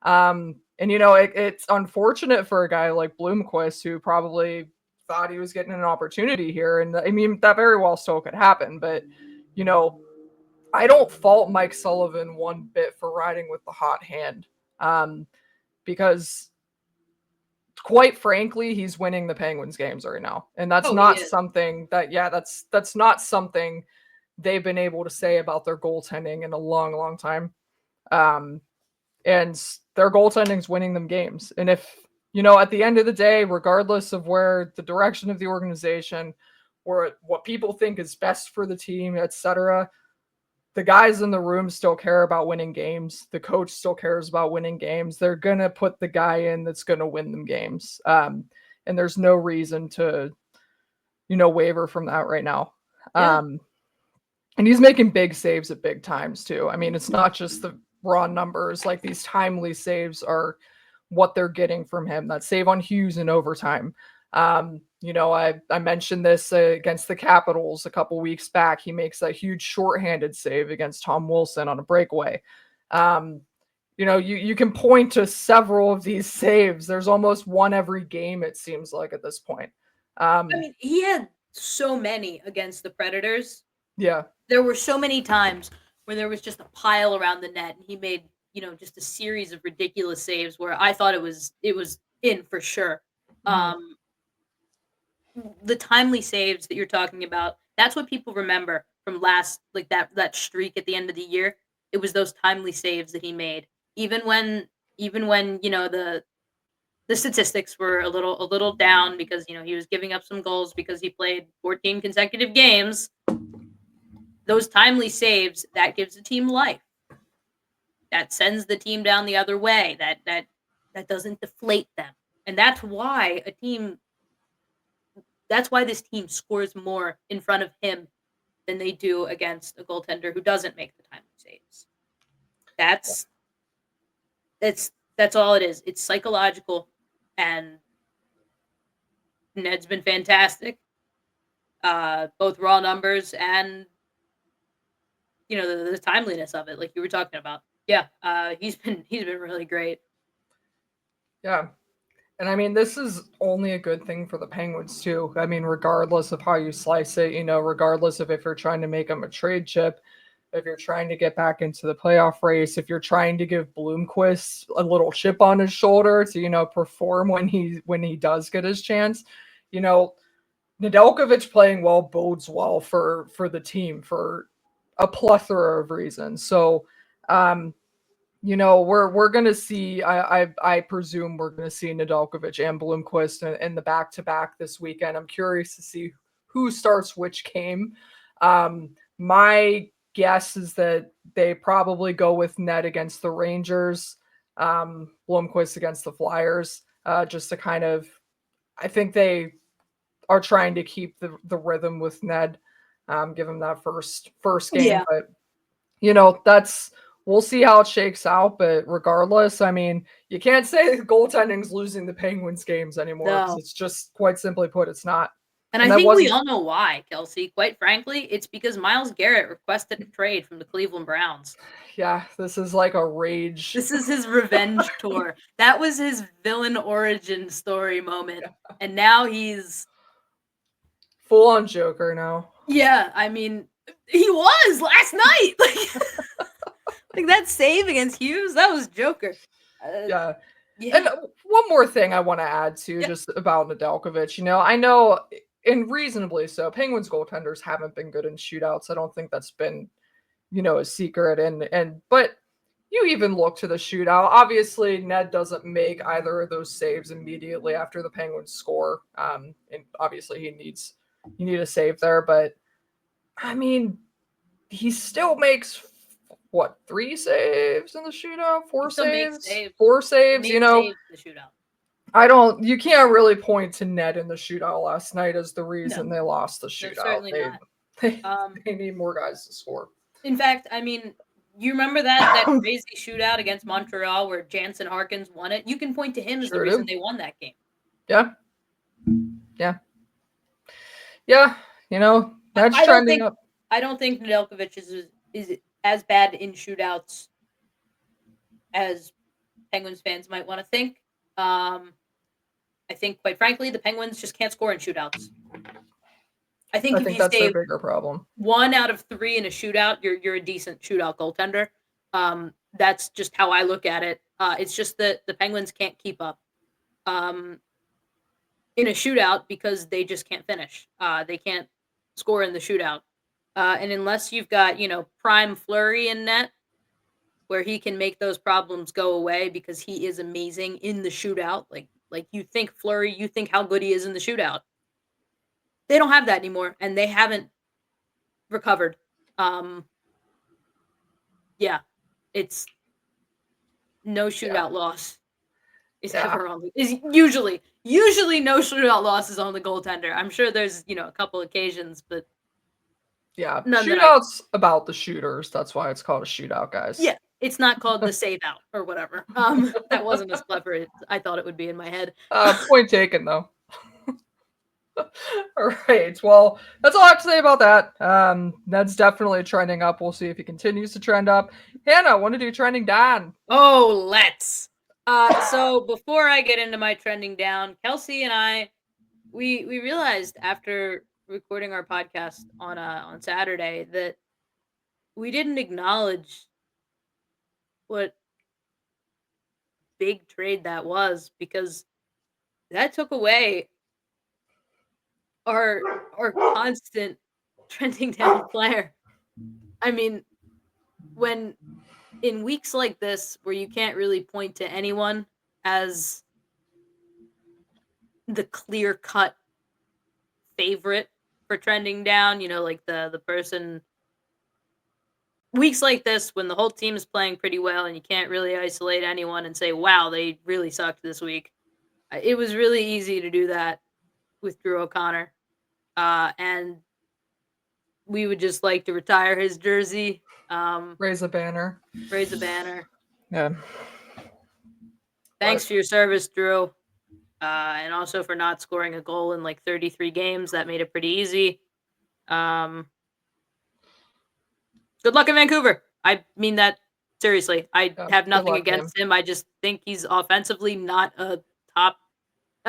And it's unfortunate for a guy like Bloomquist, who probably thought he was getting an opportunity here. And I mean, that very well still could happen. But, I don't fault Mike Sullivan one bit for riding with the hot hand. Because quite frankly, he's winning the Penguins games right now. And that's not something that's not something they've been able to say about their goaltending in a long, long time. And their goaltending's winning them games. And if, at the end of the day, regardless of where the direction of the organization or what people think is best for the team, etc., the guys in the room still care about winning games. The coach still cares about winning games. They're going to put the guy in that's going to win them games. And there's no reason to, waver from that right now. Yeah. And he's making big saves at big times too. I mean, it's not just the raw numbers. Like, these timely saves are what they're getting from him. That save on Hughes in overtime. I mentioned this against the Capitals a couple weeks back. He makes that huge shorthanded save against Tom Wilson on a breakaway. You can point to several of these saves. There's almost one every game, it seems like, at this point. I mean, he had so many against the Predators. Yeah. There were so many times where there was just a pile around the net, and he made, just a series of ridiculous saves where I thought it was in for sure. Mm-hmm. The timely saves that you're talking about, that's what people remember from last, like that streak at the end of the year. It was those timely saves that he made, even when the statistics were a little down because he was giving up some goals because he played 14 consecutive games. Those timely saves, that gives the team life. That sends the team down the other way. That doesn't deflate them, and that's why this team scores more in front of him than they do against a goaltender who doesn't make the timely saves. That's all it is. It's psychological, and Ned's been fantastic. Both raw numbers and the timeliness of it, like you were talking about. Yeah, he's been really great. Yeah. And I mean, this is only a good thing for the Penguins too. I mean, regardless of how you slice it, regardless of if you're trying to make them a trade chip, if you're trying to get back into the playoff race, if you're trying to give Bloomquist a little chip on his shoulder to, perform when he does get his chance, Nedeljkovic playing well bodes well for the team for a plethora of reasons. So, we're going to see, I presume we're going to see Nedeljkovic and Bloomquist in the back-to-back this weekend. I'm curious to see who starts which game. My guess is that they probably go with Ned against the Rangers, Bloomquist against the Flyers, just to kind of, I think they are trying to keep the rhythm with Ned, give him that first game. Yeah. But, we'll see how it shakes out, but regardless, I mean, you can't say the goaltending's losing the Penguins games anymore. No. It's just, quite simply put, it's not. And I think we all know why, Kelsey. Quite frankly, it's because Myles Garrett requested a trade from the Cleveland Browns. Yeah, this is like a rage. This is his revenge tour. That was his villain origin story moment. Yeah. And now he's full-on Joker now. Yeah, I mean, he was last night. Like that save against Hughes, that was Joker. Yeah. And one more thing I want to add to just about Nedeljkovic. I know, and reasonably so, Penguins goaltenders haven't been good in shootouts. I don't think that's been, a secret. But you even look to the shootout. Obviously, Ned doesn't make either of those saves immediately after the Penguins score. And obviously you need a save there. But I mean, he still makes 3 saves in the shootout? 4 saves? 4 saves, saves in the shootout. You can't really point to Ned in the shootout last night as the reason they lost the shootout. Certainly not. They need more guys to score. In fact, I mean, You remember that crazy shootout against Montreal where Jansen Harkins won it? You can point to him as the reason they won that game. Yeah. That's trending up. I don't think Nedeljkovic is as bad in shootouts as Penguins fans might want to think. I think, quite frankly, the Penguins just can't score in shootouts. I think if you that's stay their bigger problem. 1 out of 3 in a shootout, you're a decent shootout goaltender. That's just how I look at it. It's just that the Penguins can't keep up in a shootout because they just can't finish. They can't score in the shootout. And unless you've got, prime Fleury in net, where he can make those problems go away because he is amazing in the shootout. Like you think Fleury, you think how good he is in the shootout. They don't have that anymore, and they haven't recovered. Yeah, it's no shootout loss is ever on the, is usually no shootout loss is on the goaltender. I'm sure there's a couple occasions, but shootouts about the shooters. That's why it's called a shootout, guys. Yeah, it's not called the save out or whatever. That wasn't as clever as I thought it would be in my head. Point taken, though. All right. Well, that's all I have to say about that. Ned's definitely trending up. We'll see if he continues to trend up. Hannah, want to do trending down? Oh, let's. So before I get into my trending down, Kelsey and I, we realized after recording our podcast on Saturday that we didn't acknowledge what big trade that was, because that took away our constant trending down player. I mean, when in weeks like this where you can't really point to anyone as the clear-cut favorite for trending down, like the person, weeks like this when the whole team is playing pretty well and you can't really isolate anyone and say, wow, they really sucked this week. It was really easy to do that with Drew O'Connor. And we would just like to retire his jersey. Raise a banner. Yeah. Thanks for your service, Drew. And also for not scoring a goal in like 33 games. That made it pretty easy. Good luck in Vancouver. I mean that seriously. I have nothing against him. I just think he's offensively not a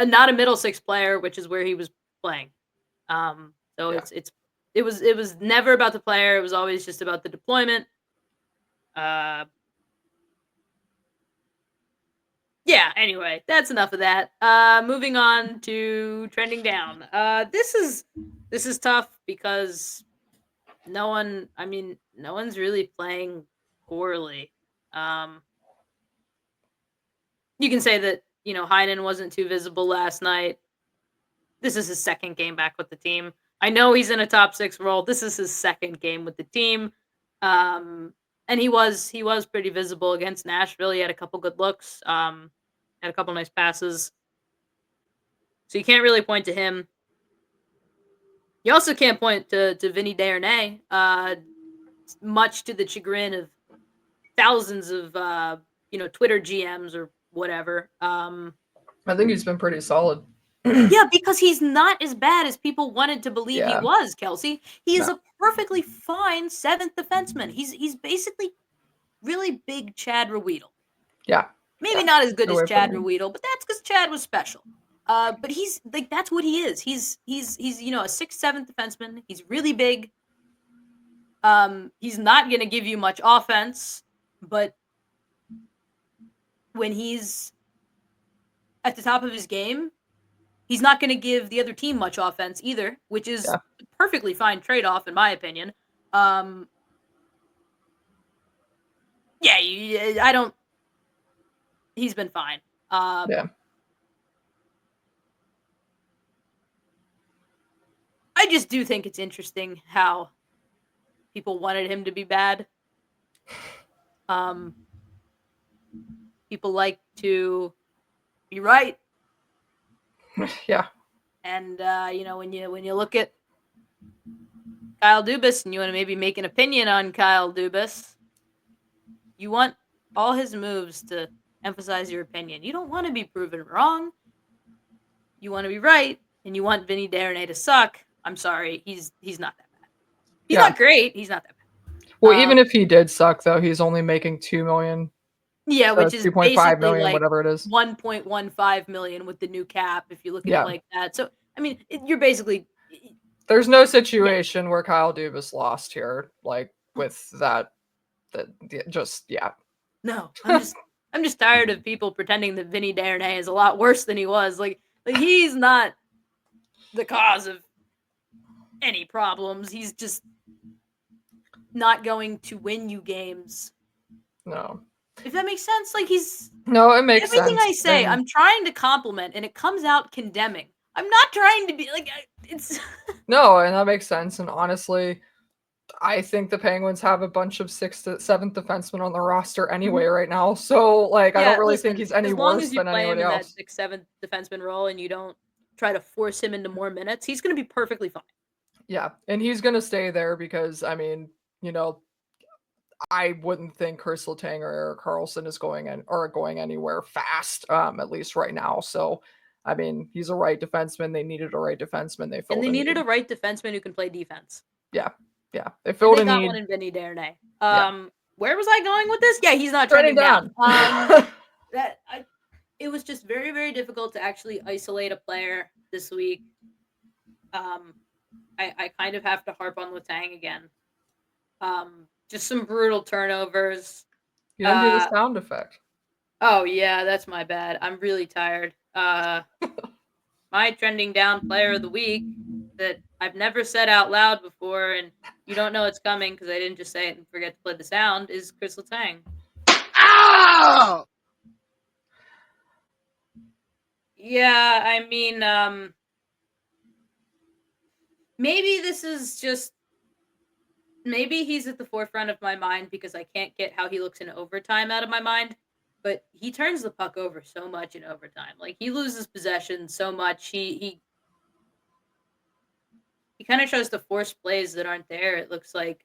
middle six player, which is where he was playing. It was never about the player. It was always just about the deployment. Yeah, anyway, that's enough of that. Moving on to trending down. This is tough because no one's really playing poorly. You can say that, Heinen wasn't too visible last night. This is his second game back with the team. I know he's in a top 6 role. This is his second game with the team. And he was pretty visible against Nashville. He had a couple good looks. Had a couple nice passes. So you can't really point to him. You also can't point to Vinny Desharnais, much to the chagrin of thousands of Twitter GMs or whatever. I think he's been pretty solid. Yeah, because he's not as bad as people wanted to believe he was, Kelsey. He is a perfectly fine 7th defenseman. He's basically really big Chad Ruhwedel. Yeah. Maybe not as good as Chad Ruhwedel, but that's because Chad was special. But he's like, that's what he is. He's a 6th, 7th defenseman. He's really big. He's not gonna give you much offense, but when he's at the top of his game, he's not going to give the other team much offense either, which is a perfectly fine trade-off, in my opinion. He's been fine. I just do think it's interesting how people wanted him to be bad. People like to be right. Yeah. And when you look at Kyle Dubas and you want to maybe make an opinion on Kyle Dubas, You want all his moves to emphasize your opinion. You don't want to be proven wrong. You want to be right, and you want Vinny Darnay to suck. I'm sorry, he's not that bad. He's Yeah. not great. He's not that bad. Well, even if he did suck, though, he's only making $2 million. Yeah, which is 2.5 basically million, like whatever it is. 1.15 million with the new cap, if you look at it Yeah. like that. So, I mean, you're basically There's no situation where Kyle Dubas lost here, like with that. Just yeah. no. I'm just tired of people pretending that Vinny Darnay is a lot worse than he was. Like he's not the cause of any problems. He's just not going to win you games. No. If that makes sense, like he's No, it makes everything sense. I say, And I'm trying to compliment, and it comes out condemning. I'm not trying to be like it's. no, and that makes sense. And honestly, I think the Penguins have a bunch of 6th to 7th defensemen on the roster anyway right now. So like, I don't really think he's any as long worse as you than play him anybody in that else. 6th, 7th defenseman role, and you don't try to force him into more minutes, he's going to be perfectly fine. Yeah, and he's gonna stay there because I mean, you know, I wouldn't think Chris Letang or Erik Karlsson is going anywhere fast, at least right now. So, I mean, he's a right defenseman. They needed a right defenseman. They And filled they a needed need. a right defenseman who can play defense. Yeah, yeah, they And filled they a got need. one in Vinny Darnay. Yeah, Where was I going with this? Yeah, he's not trending trending down. down. It was just very, very difficult to actually isolate a player this week. I kind of have to harp on Letang again. Just some brutal turnovers. You didn't do the sound effect. Oh yeah, that's my bad. I'm really tired. My trending down player of the week that I've never said out loud before, and you don't know it's coming because I didn't just say it and forget to play the sound, is Chris Letang. Ow! Yeah, I mean, maybe this is just maybe he's at the forefront of my mind because I can't get how he looks in overtime out of my mind. But he turns the puck over so much in overtime. Like he loses possession so much. He kind of tries to force plays that aren't there. It looks like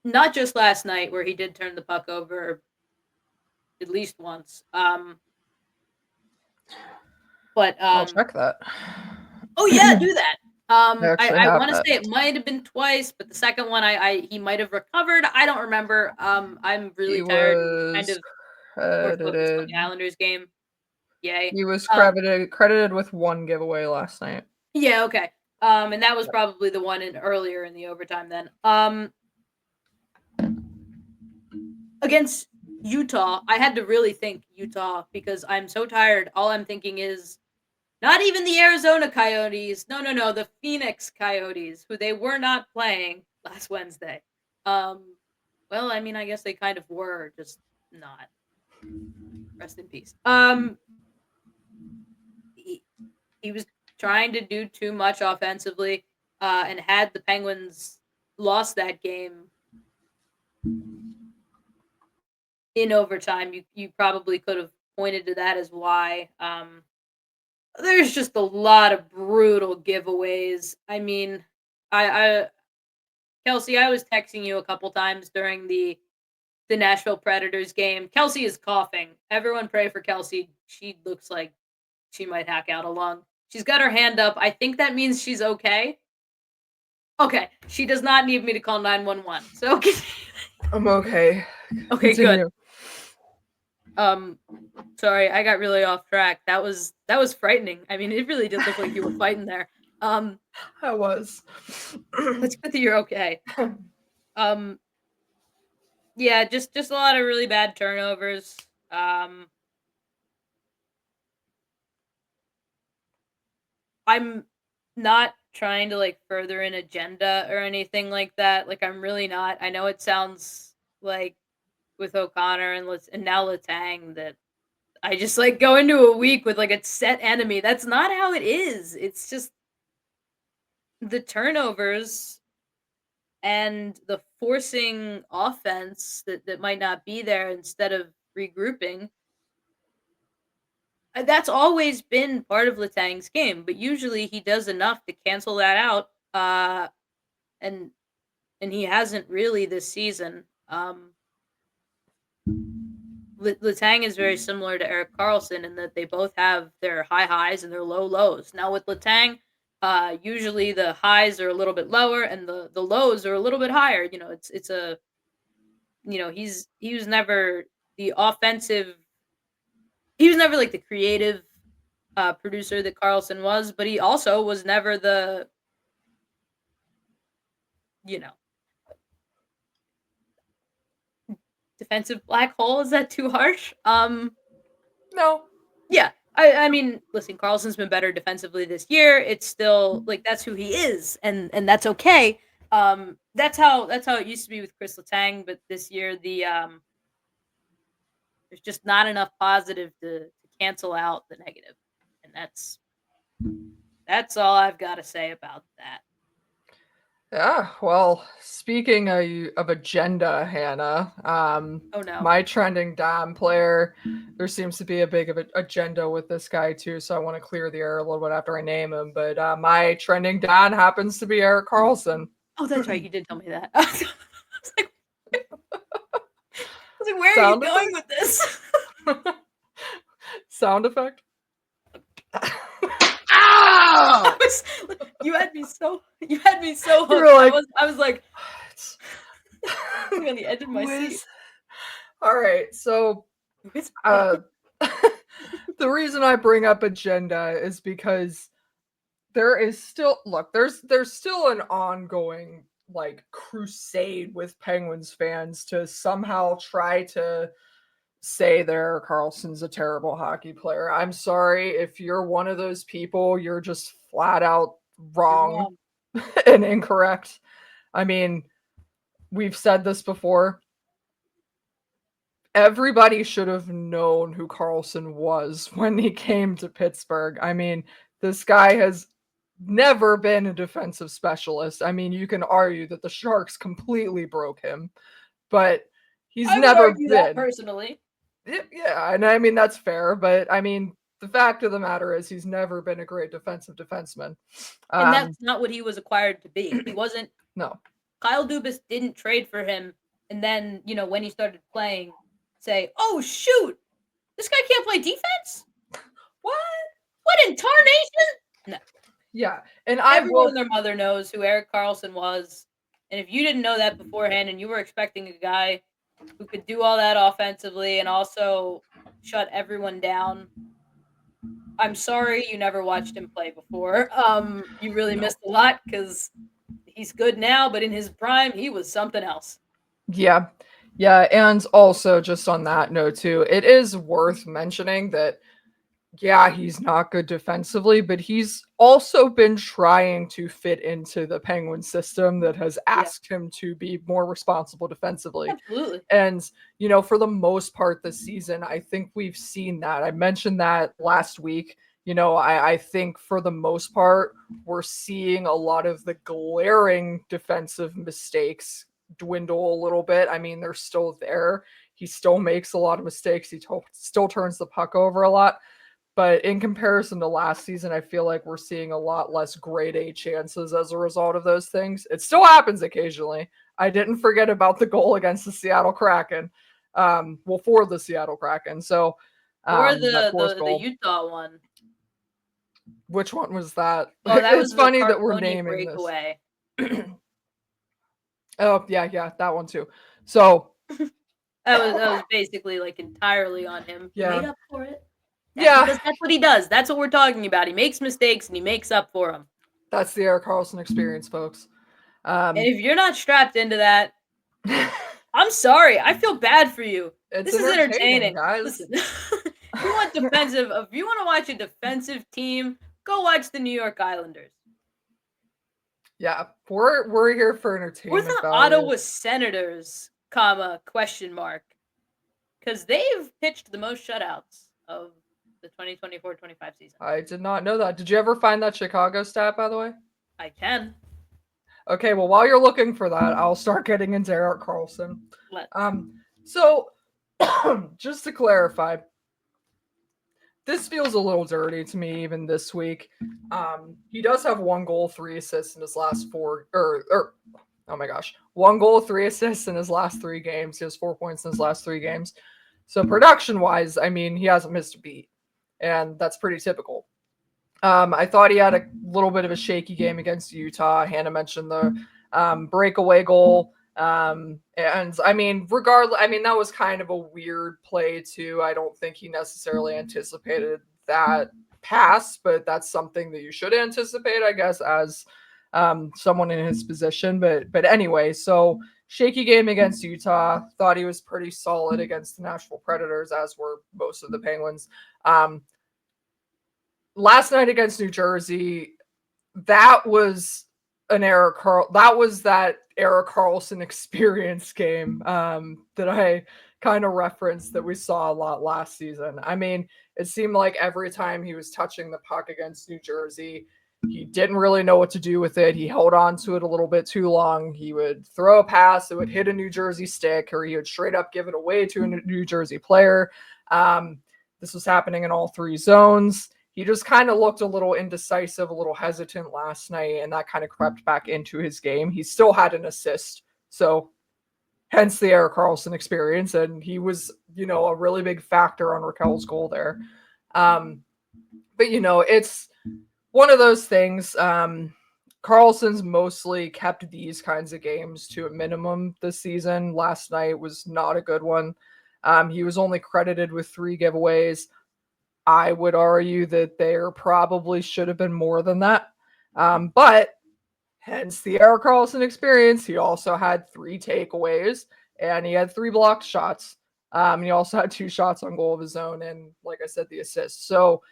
not just last night where he did turn the puck over at least once. But I'll check that. oh yeah, do that. actually I have want to that. say it might have been twice, but the second one, he might have recovered. I don't remember. I'm really He tired and kind was of more focused on credited. the Islanders game. Yay. He was Um, credited with one giveaway last night. yeah, okay. And that was probably the one earlier in the overtime then. Against Utah, I had to really think Utah because I'm so tired. All I'm thinking is not even the Arizona Coyotes. No, the Phoenix Coyotes, who they were not playing last Wednesday. Well, I mean, I guess they kind of were, just not. Rest in peace. He was trying to do too much offensively, and had the Penguins lost that game in overtime, you probably could have pointed to that as why. There's just a lot of brutal giveaways. I mean, I Kelsey, I was texting you a couple times during the Nashville Predators game. Kelsey is coughing. Everyone pray for Kelsey. She looks like she might hack out a lung. She's got her hand up. I think that means she's okay. Okay, she does not need me to call 911. So I'm okay. Okay, Continue. good. Sorry, I got really off track. That was frightening. I mean, it really did look like you were fighting there. I was. It's good that you're okay. Yeah, just a lot of really bad turnovers. I'm not trying to like further an agenda or anything like that. Like I'm really not. I know it sounds like with O'Connor and now Letang that I just like go into a week with like a set enemy. That's not how it is. It's just the turnovers and the forcing offense that might not be there instead of regrouping. That's always been part of Letang's game, but usually he does enough to cancel that out. And he hasn't really this season. Letang is very similar to Erik Karlsson in that they both have their high highs and their low lows. Now with Letang, usually the highs are a little bit lower and the lows are a little bit higher. It's a he was never the offensive. He was never like the creative producer that Karlsson was, but he also was never the you know defensive black hole. Is that too harsh? No. Yeah. I mean, listen, Carlson's been better defensively this year. It's still like that's who he is, and that's okay. That's how it used to be with Chris Letang, but this year there's just not enough positive to cancel out the negative, and that's all I've got to say about that. Yeah, well, speaking of agenda, Hannah, Oh no. my trending Dom player, there seems to be a big of an agenda with this guy too, so I want to clear the air a little bit after I name him. But my trending Don happens to be Erik Karlsson. Oh, that's right. You did tell me that. I was like, where Sound are you going with this? Sound effect? Ow! You had me so hooked. You were like, I was like on the edge of my seat. All right, so the reason I bring up agenda is because there's still an ongoing like crusade with Penguins fans to somehow try to say that Erik Karlsson's a terrible hockey player. I'm sorry if you're one of those people, you're just flat out wrong. And incorrect. I mean, we've said this before. Everybody should have known who Karlsson was when he came to Pittsburgh. I mean, this guy has never been a defensive specialist. I mean, you can argue that the Sharks completely broke him, but he's never been that personally. Yeah, and I mean that's fair, but I mean the fact of the matter is he's never been a great defensive defenseman. And that's not what he was acquired to be. He wasn't. No. Kyle Dubas didn't trade for him, and then when he started playing, say, "Oh shoot, this guy can't play defense." What in tarnation? No. Yeah, and everyone and their mother knows who Erik Karlsson was, and if you didn't know that beforehand, and you were expecting a guy who could do all that offensively and also shut everyone down, I'm sorry you never watched him play before. You really missed a lot because he's good now, but in his prime, he was something else. Yeah, and also just on that note too, it is worth mentioning that he's not good defensively, but he's also been trying to fit into the Penguin system that has asked him to be more responsible defensively. Absolutely. And, for the most part this season, I think we've seen that. I mentioned that last week. I think for the most part, we're seeing a lot of the glaring defensive mistakes dwindle a little bit. I mean, they're still there. He still makes a lot of mistakes. He still turns the puck over a lot. But in comparison to last season, I feel like we're seeing a lot less grade A chances as a result of those things. It still happens occasionally. I didn't forget about the goal against the Seattle Kraken. For the Seattle Kraken. So, or the Utah one. Which one was that? Oh, that was funny that we're naming breakaway. This. Oh yeah, that one too. So that was basically like entirely on him. Yeah. He made up for it. That's what he does. That's what we're talking about. He makes mistakes and he makes up for them. That's the Erik Karlsson experience, folks. And if you're not strapped into that, I'm sorry. I feel bad for you. This is entertaining, guys. Listen, if you want to watch a defensive team, go watch the New York Islanders. Yeah, we're here for entertainment. We're the Ottawa Senators, question mark, because they've pitched the most shutouts of the 2024-25 season. I did not know that. Did you ever find that Chicago stat, by the way? I can. Okay, well, while you're looking for that, I'll start getting into Erik Karlsson. So, just to clarify, this feels a little dirty to me even this week. He does have 1 goal, 3 assists in his last 4, oh my gosh, 1 goal, 3 assists in his last 3 games. He has 4 points in his last 3 games. So production-wise, I mean, he hasn't missed a beat, and that's pretty typical. I thought he had a little bit of a shaky game against Utah. Hannah mentioned the breakaway goal. And I mean, regardless, I mean, that was kind of a weird play too. I don't think he necessarily anticipated that pass, but that's something that you should anticipate, I guess, as someone in his position. But anyway, so shaky game against Utah. Thought he was pretty solid against the Nashville Predators, as were most of the Penguins. Last night against New Jersey, that was that Erik Karlsson experience game that I kind of referenced that we saw a lot last season. I mean, it seemed like every time he was touching the puck against New Jersey, he didn't really know what to do with it. He held on to it a little bit too long. He would throw a pass, it would hit a New Jersey stick, or he would straight up give it away to a New Jersey player. This was happening in all 3 zones. He just kind of looked a little indecisive, a little hesitant last night, and that kind of crept back into his game. He still had an assist, so hence the Erik Karlsson experience, and he was, a really big factor on Rakell's goal there. But, it's one of those things. Karlsson's mostly kept these kinds of games to a minimum this season. Last night was not a good one. He was only credited with 3 giveaways. I would argue that there probably should have been more than that. But hence the Erik Karlsson experience, he also had 3 takeaways and he had 3 blocked shots. He also had 2 shots on goal of his own and, like I said, the assist. So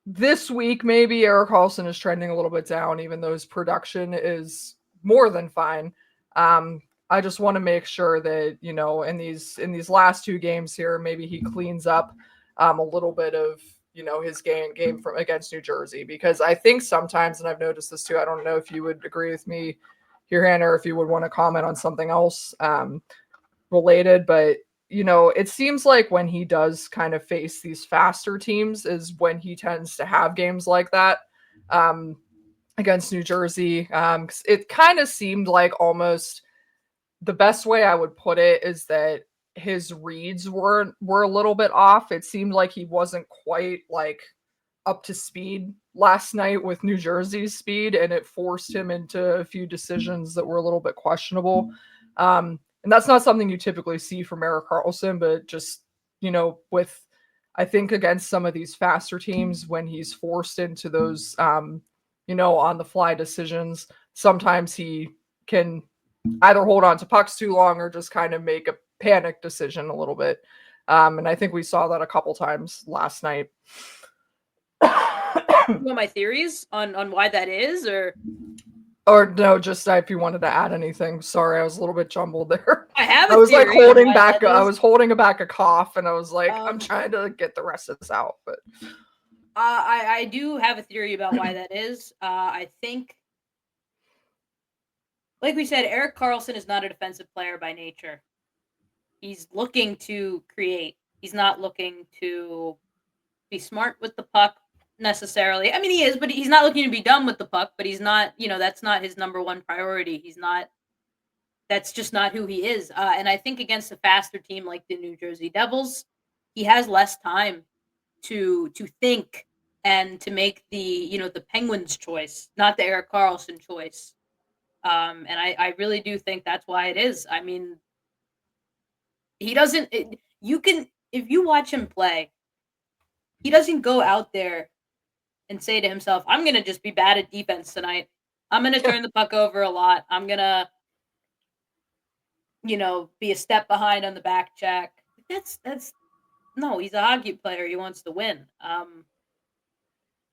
this week, maybe Erik Karlsson is trending a little bit down, even though his production is more than fine. I just want to make sure that, in these last 2 games here, maybe he cleans up a little bit of, his game from against New Jersey, because I think sometimes, and I've noticed this too, I don't know if you would agree with me here, Hannah, or if you would want to comment on something else related, but it seems like when he does kind of face these faster teams is when he tends to have games like that against New Jersey. It kind of seemed like almost the best way I would put it is that his reads were a little bit off. It seemed like he wasn't quite like up to speed last night with New Jersey's speed, and it forced him into a few decisions that were a little bit questionable. And that's not something you typically see from Erik Karlsson, but just, with, I think against some of these faster teams, when he's forced into those, on the fly decisions, sometimes he can either hold on to pucks too long or just kind of make a panic decision a little bit. And I think we saw that a couple times last night. You want my theories on why that is, or no, just if you wanted to add anything. Sorry, I was a little bit jumbled there. I was like holding back. I was holding back a cough, and I was like, I'm trying to get the rest of this out. But I do have a theory about why that is. I think, like we said, Erik Karlsson is not a defensive player by nature. He's looking to create. He's not looking to be smart with the puck necessarily. I mean, he is, but he's not looking to be dumb with the puck, but he's not, that's not his number one priority. That's just not who he is. And I think against a faster team like the New Jersey Devils, he has less time to think and to make the Penguins choice, not the Erik Karlsson choice. And I really do think that's why it is. I mean, he doesn't, if you watch him play, he doesn't go out there and say to himself, I'm going to just be bad at defense tonight. I'm going to turn the puck over a lot. I'm going to, be a step behind on the back check. No, he's a hockey player. He wants to win.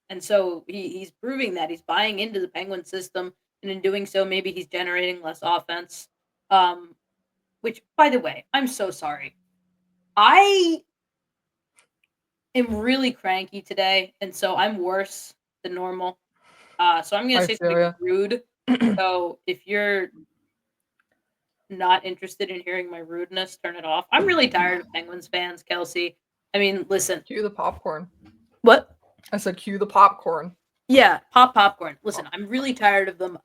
And so he's proving that he's buying into the Penguin system. And in doing so, maybe he's generating less offense. Which, by the way, I'm so sorry. I am really cranky today, and so I'm worse than normal. So I'm going to say something rude. So if you're not interested in hearing my rudeness, turn it off. I'm really tired of Penguins fans, Kelsey. I mean, listen. Cue the popcorn. What? I said cue the popcorn. Yeah, pop popcorn. Listen, I'm really tired of them.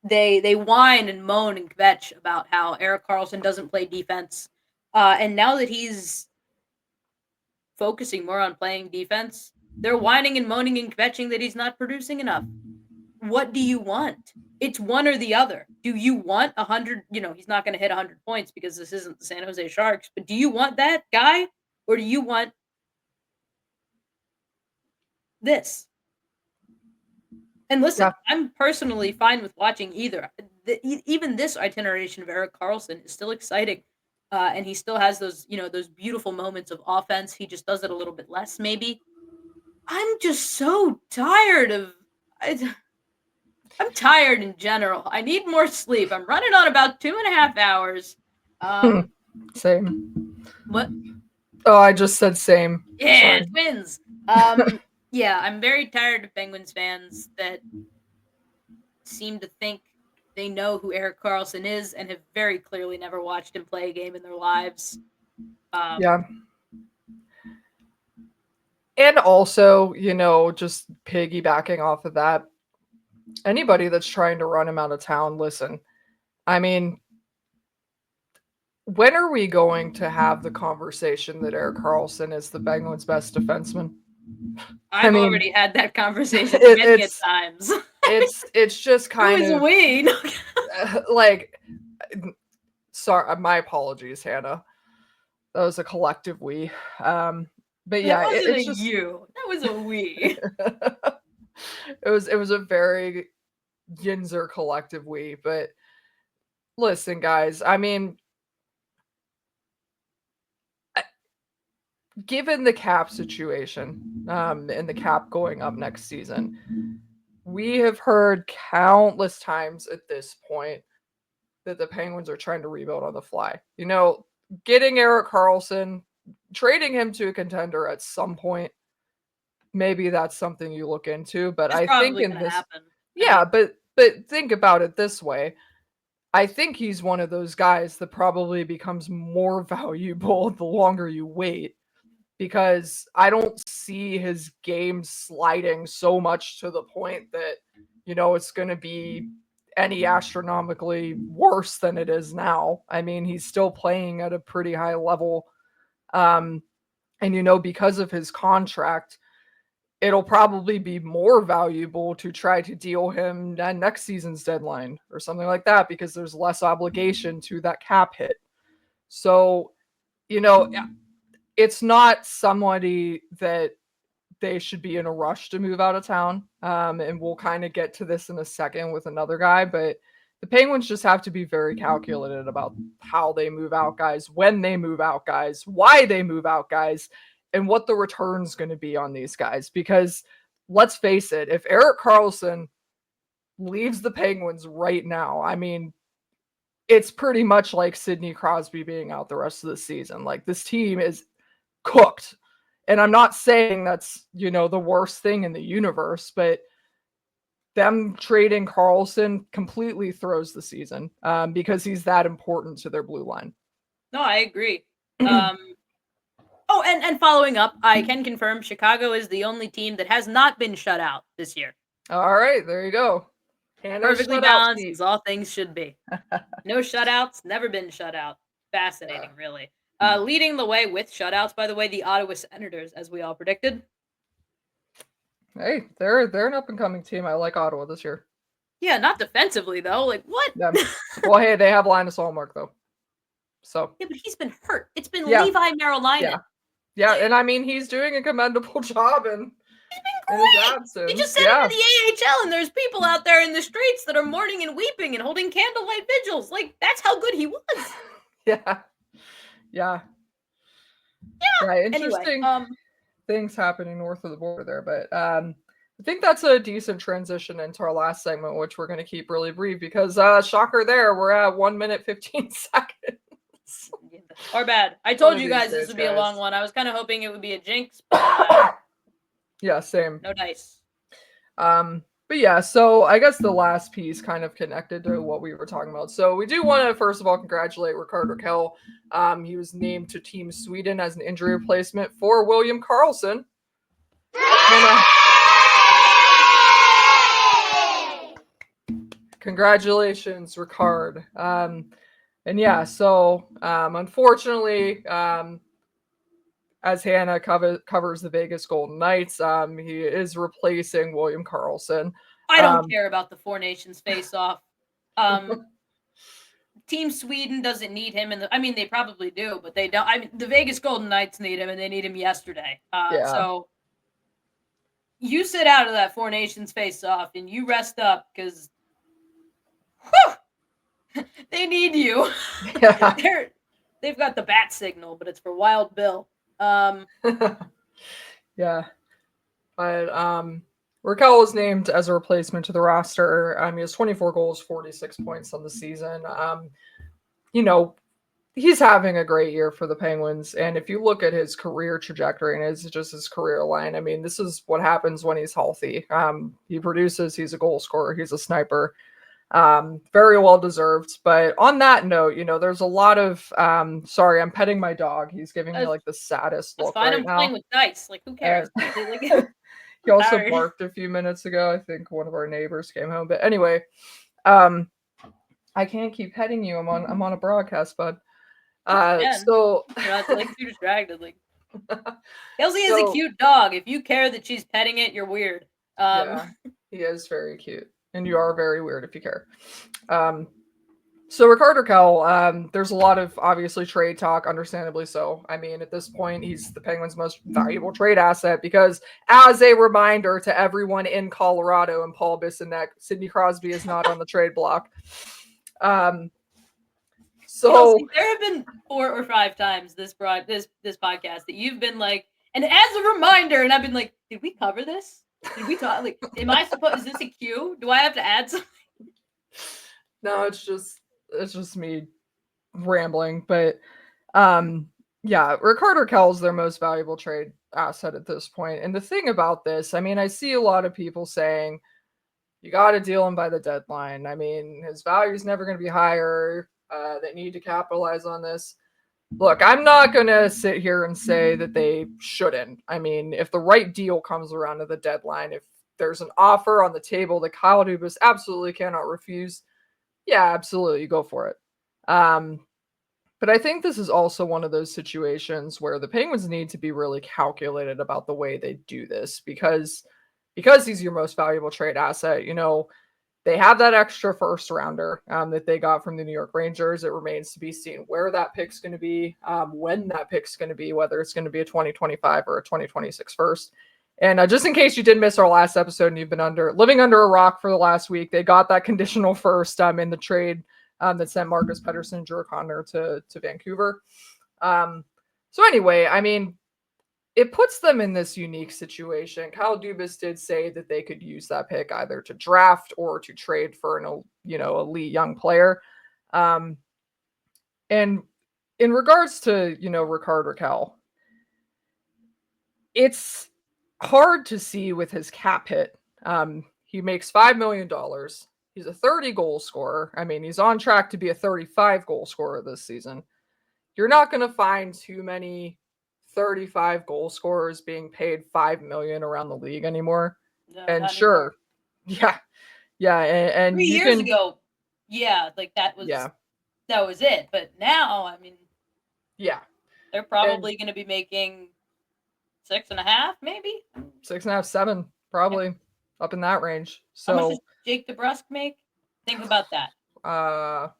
They whine and moan and kvetch about how Erik Karlsson doesn't play defense. And now that he's focusing more on playing defense, they're whining and moaning and kvetching that he's not producing enough. What do you want? It's one or the other. Do you want 100? He's not going to hit 100 points because this isn't the San Jose Sharks. But do you want that guy, or do you want this? And listen, I'm personally fine with watching either. Even this itineration of Erik Karlsson is still exciting, and he still has those beautiful moments of offense. He just does it a little bit less, maybe. I'm just so tired of. I'm tired in general. I need more sleep. I'm running on about 2.5 hours. Same. What? Oh, I just said same. Yeah, twins. Yeah, I'm very tired of Penguins fans that seem to think they know who Erik Karlsson is and have very clearly never watched him play a game in their lives. Yeah. And also, just piggybacking off of that, anybody that's trying to run him out of town, listen, I mean, when are we going to have the conversation that Erik Karlsson is the Penguins' best defenseman? I've already had that conversation many times. It's just kind of we. like, sorry, my apologies, Hannah. That was a collective we. But yeah, that wasn't it's just you. That was a we. it was a very Yinzer collective we. But listen, guys, I mean, given the cap situation, and the cap going up next season, we have heard countless times at this point that the Penguins are trying to rebuild on the fly. Getting Erik Karlsson, trading him to a contender at some point, maybe that's something you look into. But it's I think in this, happen. yeah, but think about it this way. I think he's one of those guys that probably becomes more valuable the longer you wait, because I don't see his game sliding so much to the point that, it's going to be any astronomically worse than it is now. I mean, he's still playing at a pretty high level. And, because of his contract, it'll probably be more valuable to try to deal him at next season's deadline or something like that, because there's less obligation to that cap hit. So, it's not somebody that they should be in a rush to move out of town. And we'll kind of get to this in a second with another guy, but the Penguins just have to be very calculated about how they move out guys, when they move out guys, why they move out guys, and what the return's going to be on these guys. Because let's face it, if Erik Karlsson leaves the Penguins right now, I mean, it's pretty much like Sidney Crosby being out the rest of the season. Like, this team is cooked. And I'm not saying that's, the worst thing in the universe, but them trading Karlsson completely throws the season, because he's that important to their blue line. No, I agree. And following up, I can confirm Chicago is the only team that has not been shut out this year. All right, there you go. Perfectly balanced, as all things should be. No shutouts, never been shut out. Fascinating, really. Leading the way with shutouts, by the way, the Ottawa Senators, as we all predicted. Hey, they're an up-and-coming team. I like Ottawa this year. Yeah, not defensively, though. Like, what? Yeah. Well, hey, they have Linus Ullmark, though. So. Yeah, but he's been hurt. It's been Levi Marilainen. Yeah, and I mean, he's doing a commendable job in his absence. He just sent him to the AHL, and there's people out there in the streets that are mourning and weeping and holding candlelight vigils. Like, that's how good he was. Yeah. Interesting things happening north of the border there, but I think that's a decent transition into our last segment, which we're going to keep really brief because shocker there, we're at 1 minute 15 seconds. Or bad. I told you guys this would be a long one. I was kind of hoping it would be a jinx, but yeah, same. No dice. But yeah, so I guess the last piece kind of connected to what we were talking about. So we do want to, first of all, congratulate Rakell. He was named to Team Sweden as an injury replacement for William Karlsson. Congratulations, Ricard. And yeah, so unfortunately, as Hannah covers the Vegas Golden Knights, he is replacing William Karlsson. I don't care about the Four Nations face-off. Team Sweden doesn't need him, I mean, they probably do, but they don't. I mean, the Vegas Golden Knights need him, and they need him yesterday. So you sit out of that Four Nations face-off, and you rest up, because they need you. Yeah. They've got the bat signal, but it's for Wild Bill. Yeah. But Rakell was named as a replacement to the roster. He has 24 goals, 46 points on the season. He's having a great year for the Penguins. And if you look at his career trajectory and his career line, I mean, this is what happens when he's healthy. He produces, he's a goal scorer, he's a sniper. Very well deserved. But on that note, there's a lot of sorry, I'm petting my dog. He's giving me like the saddest look fine. right I'm now. playing with dice. Like, who cares? He also barked a few minutes ago. I think one of our neighbors came home. But anyway, I can't keep petting you. I'm on a broadcast, bud. So like too distracted. Like Kelsey is a cute dog. If you care that she's petting it, you're weird. Yeah, he is very cute, and you are very weird if you care. So Rickard Rakell, there's a lot of obviously trade talk, understandably so. I mean, at this point, he's the Penguins' most valuable trade asset because, as a reminder to everyone in Colorado and Paul Bissonnette, Sidney Crosby is not on the trade block. So Kelsey, there have been 4 or 5 times this podcast that you've been like, and as a reminder, and I've been like, did we cover this? Did we talk? Like, am I supposed? Is this a cue? Do I have to add something? No, it's just me rambling. But Rickard Rakell is their most valuable trade asset at this point. And the thing about this, I mean, I see a lot of people saying you got to deal him by the deadline. I mean, his value is never going to be higher. They need to capitalize on this. Look, I'm not going to sit here and say that they shouldn't. I mean, if the right deal comes around to the deadline, if there's an offer on the table that Kyle Dubas absolutely cannot refuse, yeah, absolutely, go for it. But I think this is also one of those situations where the Penguins need to be really calculated about the way they do this because he's your most valuable trade asset. They have that extra first rounder that they got from the New York Rangers. It remains to be seen where that pick's going to be, when that pick's going to be, whether it's going to be a 2025 or a 2026 first. And just in case you did miss our last episode and you've been living under a rock for the last week, they got that conditional first in the trade that sent Marcus Pettersson and Drew Connor to Vancouver. So anyway, I mean, it puts them in this unique situation. Kyle Dubas did say that they could use that pick either to draft or to trade for an elite young player. And in regards to Rickard Rakell, it's hard to see with his cap hit. He makes $5 million. He's a 30 goal scorer. I mean, he's on track to be a 35 goal scorer this season. You're not going to find too many 35 goal scorers being paid $5 million around the league anymore. No, and sure, anymore. Yeah. And 3 years ago, like that was it. But now, I mean, they're probably going to be making 6.5, maybe 6.5, 7, probably up in that range. So how much does Jake DeBrusk make? Think about that. How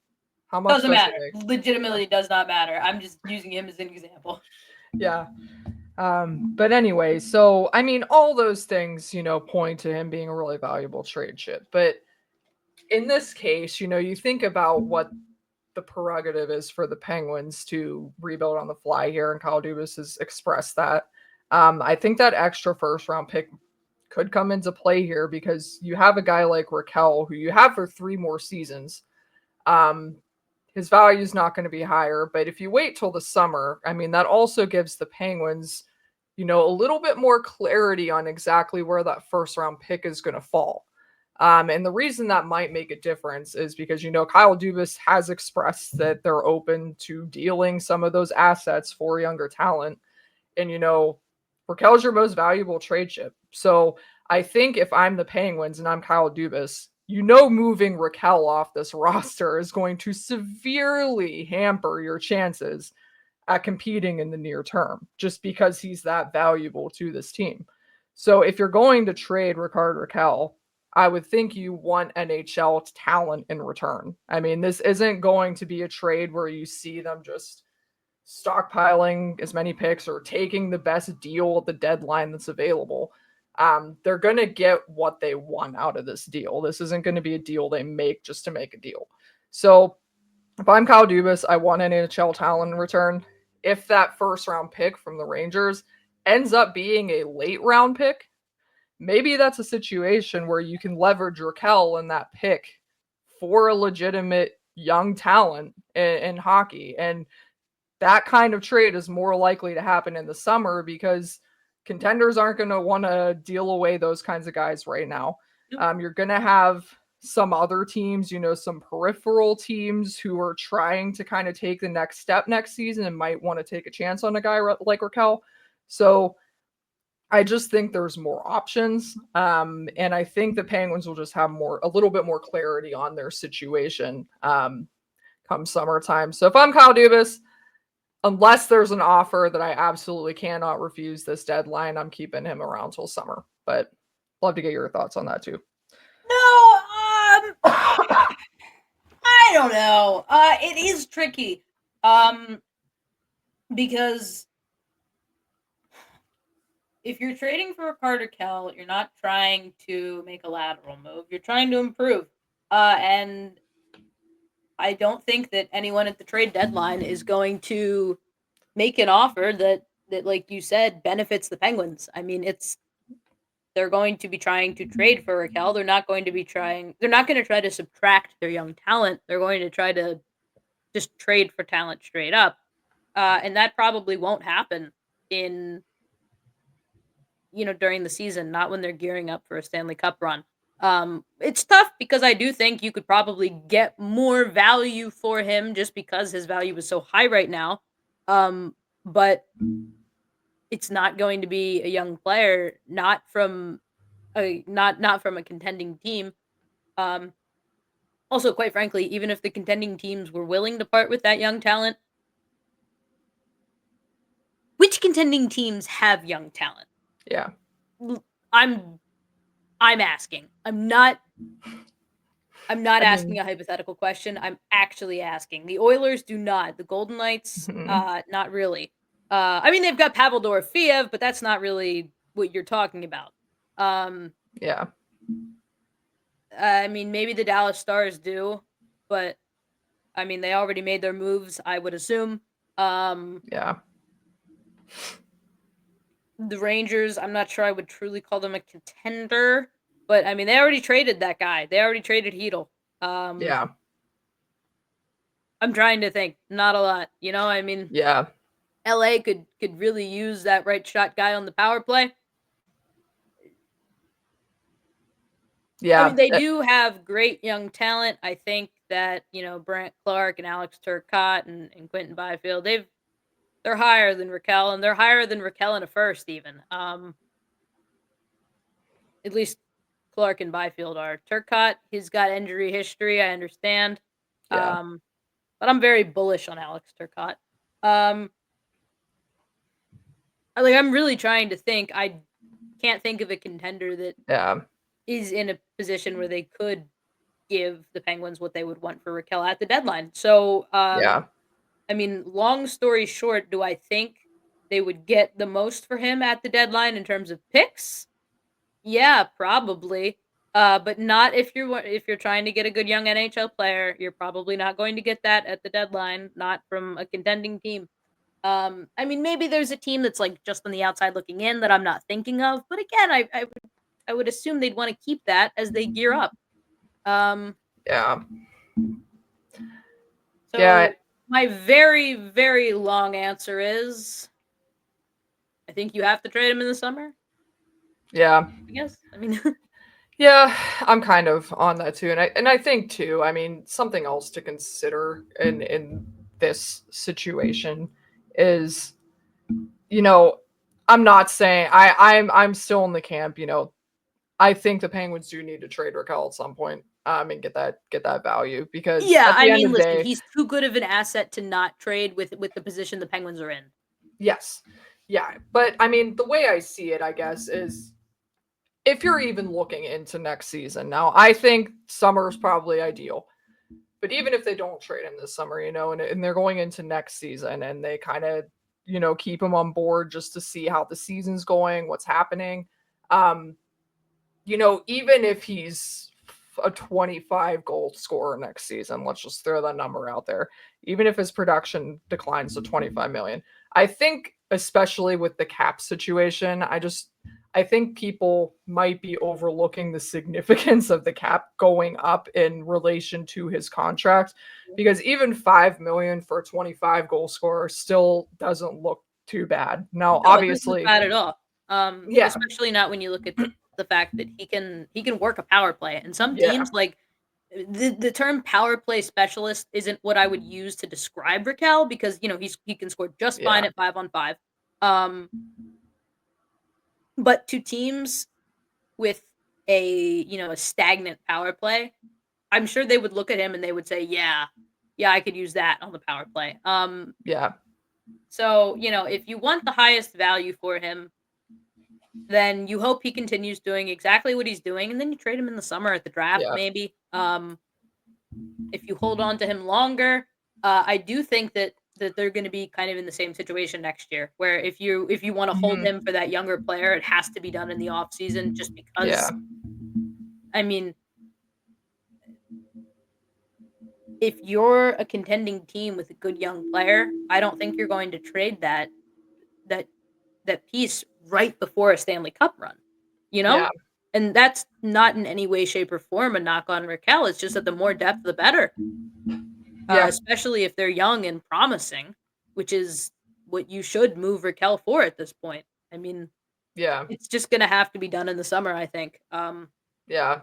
much doesn't matter. Legitimately does not matter. I'm just using him as an example. Yeah. But anyway, so I mean, all those things, point to him being a really valuable trade chip. But in this case, you think about what the prerogative is for the Penguins to rebuild on the fly here, and Kyle Dubas has expressed that. I think that extra first round pick could come into play here because you have a guy like Rakell who you have for 3 more seasons. His value is not going to be higher, but if you wait till the summer, I mean, that also gives the Penguins, a little bit more clarity on exactly where that first round pick is going to fall. And the reason that might make a difference is because, Kyle Dubas has expressed that they're open to dealing some of those assets for younger talent. And, Rakell's your most valuable trade chip. So I think if I'm the Penguins and I'm Kyle Dubas, moving Rakell off this roster is going to severely hamper your chances at competing in the near term, just because he's that valuable to this team. So if you're going to trade Rakell, I would think you want NHL talent in return. I mean, this isn't going to be a trade where you see them just stockpiling as many picks or taking the best deal at the deadline that's available. They're going to get what they want out of this deal. This isn't going to be a deal they make just to make a deal. So if I'm Kyle Dubas, I want an NHL talent in return. If that first round pick from the Rangers ends up being a late round pick, maybe that's a situation where you can leverage Rakell in that pick for a legitimate young talent in hockey. And that kind of trade is more likely to happen in the summer because contenders aren't going to want to deal away those kinds of guys right now. You're going to have some other teams, some peripheral teams who are trying to kind of take the next step next season and might want to take a chance on a guy like Rakell. So I just think there's more options. And I think the Penguins will just have a little bit more clarity on their situation come summertime. So if I'm Kyle Dubas, unless there's an offer that I absolutely cannot refuse this deadline, I'm keeping him around till summer. But love to get your thoughts on that too. No, I don't know. It is tricky. Because if you're trading for a Rakell, you're not trying to make a lateral move. You're trying to improve. And I don't think that anyone at the trade deadline is going to make an offer that like you said, benefits the Penguins. I mean, they're going to be trying to trade for Rakell. They're not going to try to subtract their young talent. They're going to try to just trade for talent straight up. And that probably won't happen during the season, not when they're gearing up for a Stanley Cup run. It's tough because I do think you could probably get more value for him just because his value is so high right now. But it's not going to be a young player, not from a contending team. Also, quite frankly, even if the contending teams were willing to part with that young talent, which contending teams have young talent? Yeah. I'm asking. I'm not asking a hypothetical question. I'm actually asking. The Oilers do not. The Golden Knights, not really. I mean, they've got Pavel Dorofeev, but that's not really what you're talking about. Yeah. I mean, maybe the Dallas Stars do, but I mean, they already made their moves, I would assume. Yeah. The Rangers, I'm not sure I would truly call them a contender, but I mean, they already traded that guy. They already traded Hedel. Yeah. I'm trying to think. Not a lot, I mean. Yeah. LA could really use that right shot guy on the power play. Yeah. I mean, they do have great young talent. I think that, Brant Clark and Alex Turcotte and Quentin Byfield, they're higher than Rakell, and they're higher than Rakell in a first even. At least Clark and Byfield are. Turcotte, he's got injury history, I understand. Yeah. But I'm very bullish on Alex Turcotte. I'm really trying to think. I can't think of a contender that is in a position where they could give the Penguins what they would want for Rakell at the deadline. So, I mean, long story short, do I think they would get the most for him at the deadline in terms of picks? Yeah, probably. But not if you're trying to get a good young NHL player. You're probably not going to get that at the deadline, not from a contending team. I mean, maybe there's a team that's like just on the outside looking in that I'm not thinking of. But again, I would assume they'd want to keep that as they gear up. Yeah. So my very, very long answer is I think you have to trade him in the summer. Yeah. I guess. I mean yeah, I'm kind of on that too. And I think too, I mean, something else to consider in this situation is, I'm not saying I'm still in the camp, I think the Penguins do need to trade Rakell at some point. and get that value, because Yeah, at the I end mean, of the listen, day, he's too good of an asset to not trade with the position the Penguins are in. yes. Yeah, but I mean, the way I see it, I guess, is if you're even looking into next season. Now, I think summer is probably ideal. But even if they don't trade him this summer, and they're going into next season and they kind of, keep him on board just to see how the season's going, what's happening. Even if he's a 25 goal scorer next season, let's just throw that number out there. Even if his production declines to 25 million, I think, especially with the cap situation, I think people might be overlooking the significance of the cap going up in relation to his contract, because even 5 million for a 25 goal scorer still doesn't look too bad. Now, No, it doesn't look obviously, bad at all. yeah, Especially not when you look at the fact that he can work a power play. And some yeah, teams, like, the term power play specialist isn't what I would use to describe Rakell, because he can score just fine yeah, at 5-on-5. Um, but to teams with a stagnant power play, I'm sure they would look at him and they would say, yeah, I could use that on the power play. yeah, So if you want the highest value for him, then you hope he continues doing exactly what he's doing, and then you trade him in the summer at the draft, yeah, maybe. If you hold on to him longer, I do think that they're going to be kind of in the same situation next year, where if you want to hold him mhm, for that younger player, it has to be done in the off season, just yeah, because. I mean, if you're a contending team with a good young player, I don't think you're going to trade that that piece right before a Stanley Cup run, you yeah, know? And that's not in any way, shape, or form a knock on Raquel. It's just that the more depth, the better, yeah, especially if they're young and promising, which is what you should move Raquel for at this point. I mean, yeah, it's just going to have to be done in the summer, I think. yeah.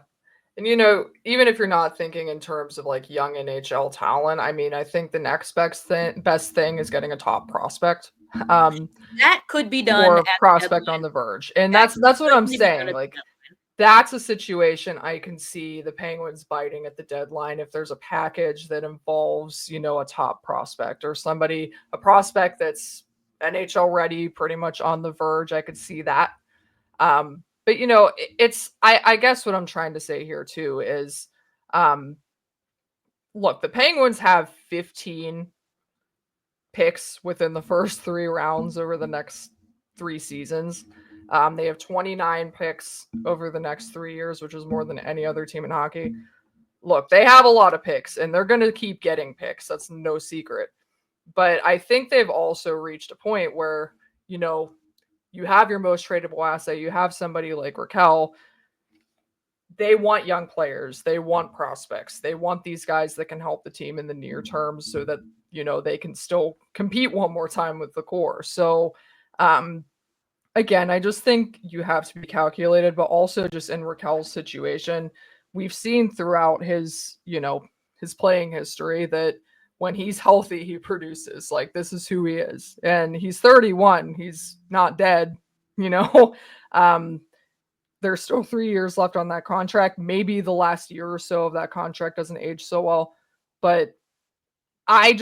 And even if you're not thinking in terms of like young NHL talent, I mean, I think the next best thing is getting a top prospect, um, That could be done or at the prospect on deadline. the verge, and That that's could that's what I'm certainly be done saying. at the Like, deadline. that's a situation I can see the Penguins biting at the deadline if there's a package that involves, a top prospect or a prospect that's NHL ready, pretty much on the verge. I could see that. But I guess what I'm trying to say here too is, um, look, the Penguins have 15 picks within the first 3 rounds over the next 3 seasons. They have 29 picks over the next 3 years, which is more than any other team in hockey. Look, they have a lot of picks and they're going to keep getting picks. That's no secret. But I think they've also reached a point where, you have your most tradable asset. You have somebody like Rakell. They want young players. They want prospects. They want these guys that can help the team in the near term so that, they can still compete one more time with the core. So, um, again, I just think you have to be calculated, but also just in Rakell's situation, we've seen throughout his playing history that when he's healthy, he produces. Like, this is who he is. And he's 31. He's not dead, you know. Um, there's still 3 years left on that contract. Maybe the last year or so of that contract doesn't age so well. But I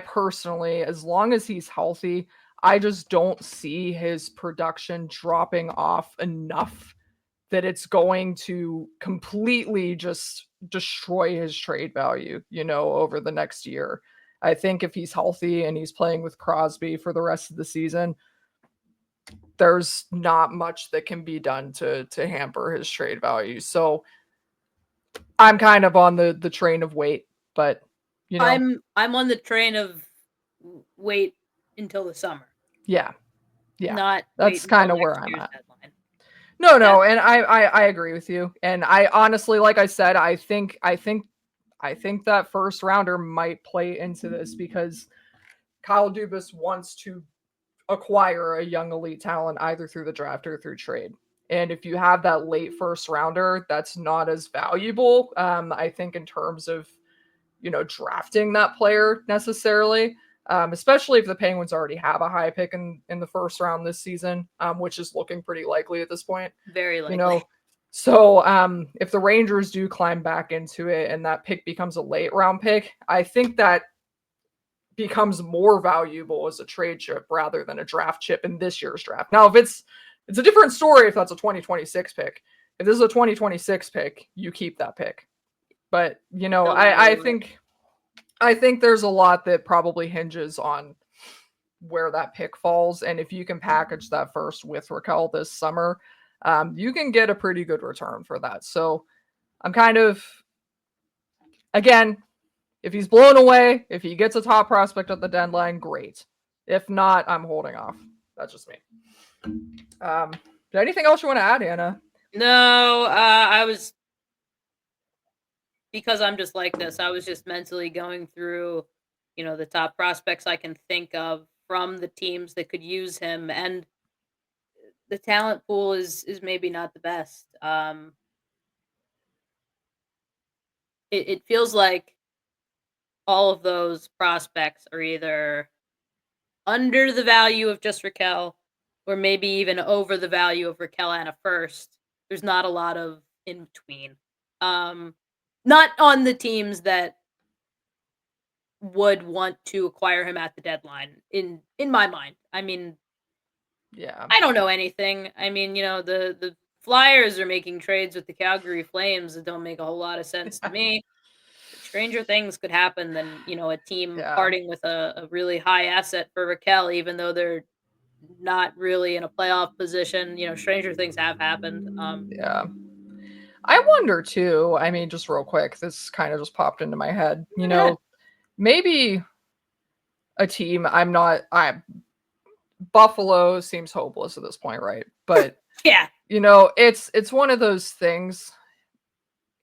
personally, as long as he's healthy, I just don't see his production dropping off enough that it's going to completely just destroy his trade value, over the next year. I think if he's healthy and he's playing with Crosby for the rest of the season, there's not much that can be done to hamper his trade value. So I'm kind of on the train of wait, but I'm on the train of wait until the summer, yeah, yeah, not wait that's until kind of where next I'm year's at. deadline. Yeah. No, and I agree with you. And I honestly, like I said, I think that first rounder might play into this because Kyle Dubas wants to acquire a young elite talent either through the draft or through trade. And if you have that late first rounder, that's not as valuable, I think, in terms of, drafting that player necessarily, especially if the Penguins already have a high pick in the first round this season, which is looking pretty likely at this point. Very You know, likely. So if the Rangers do climb back into it and that pick becomes a late round pick, I think that becomes more valuable as a trade chip rather than a draft chip in this year's draft. Now, if it's a different story if that's a 2026 pick. If this is a 2026 pick, you keep that pick. But I think there's a lot that probably hinges on where that pick falls, and if you can package that first with Rakell this summer, you can get a pretty good return for that. So I'm kind of, again, if he's blown away, if he gets a top prospect at the deadline, great. If not, I'm holding off. That's just me. Anything else you want to add, Anna? No, I was, because I'm just like this, I was just mentally going through, the top prospects I can think of from the teams that could use him, and the talent pool is maybe not the best. It feels like all of those prospects are either under the value of just Rakell, or maybe even over the value of Rakell and a first. There's not a lot of in between. Not on the teams that would want to acquire him at the deadline. In my mind, I mean, Yeah, I don't know anything. I mean, the Flyers are making trades with the Calgary Flames that don't make a whole lot of sense to me. Stranger things could happen than a team parting with a really high asset for Rakell, even though they're not really in a playoff position. Stranger things have happened. Yeah. I wonder too, I mean, just real quick, this kind of just popped into my head. Maybe a team Buffalo seems hopeless at this point, right? But yeah, it's one of those things.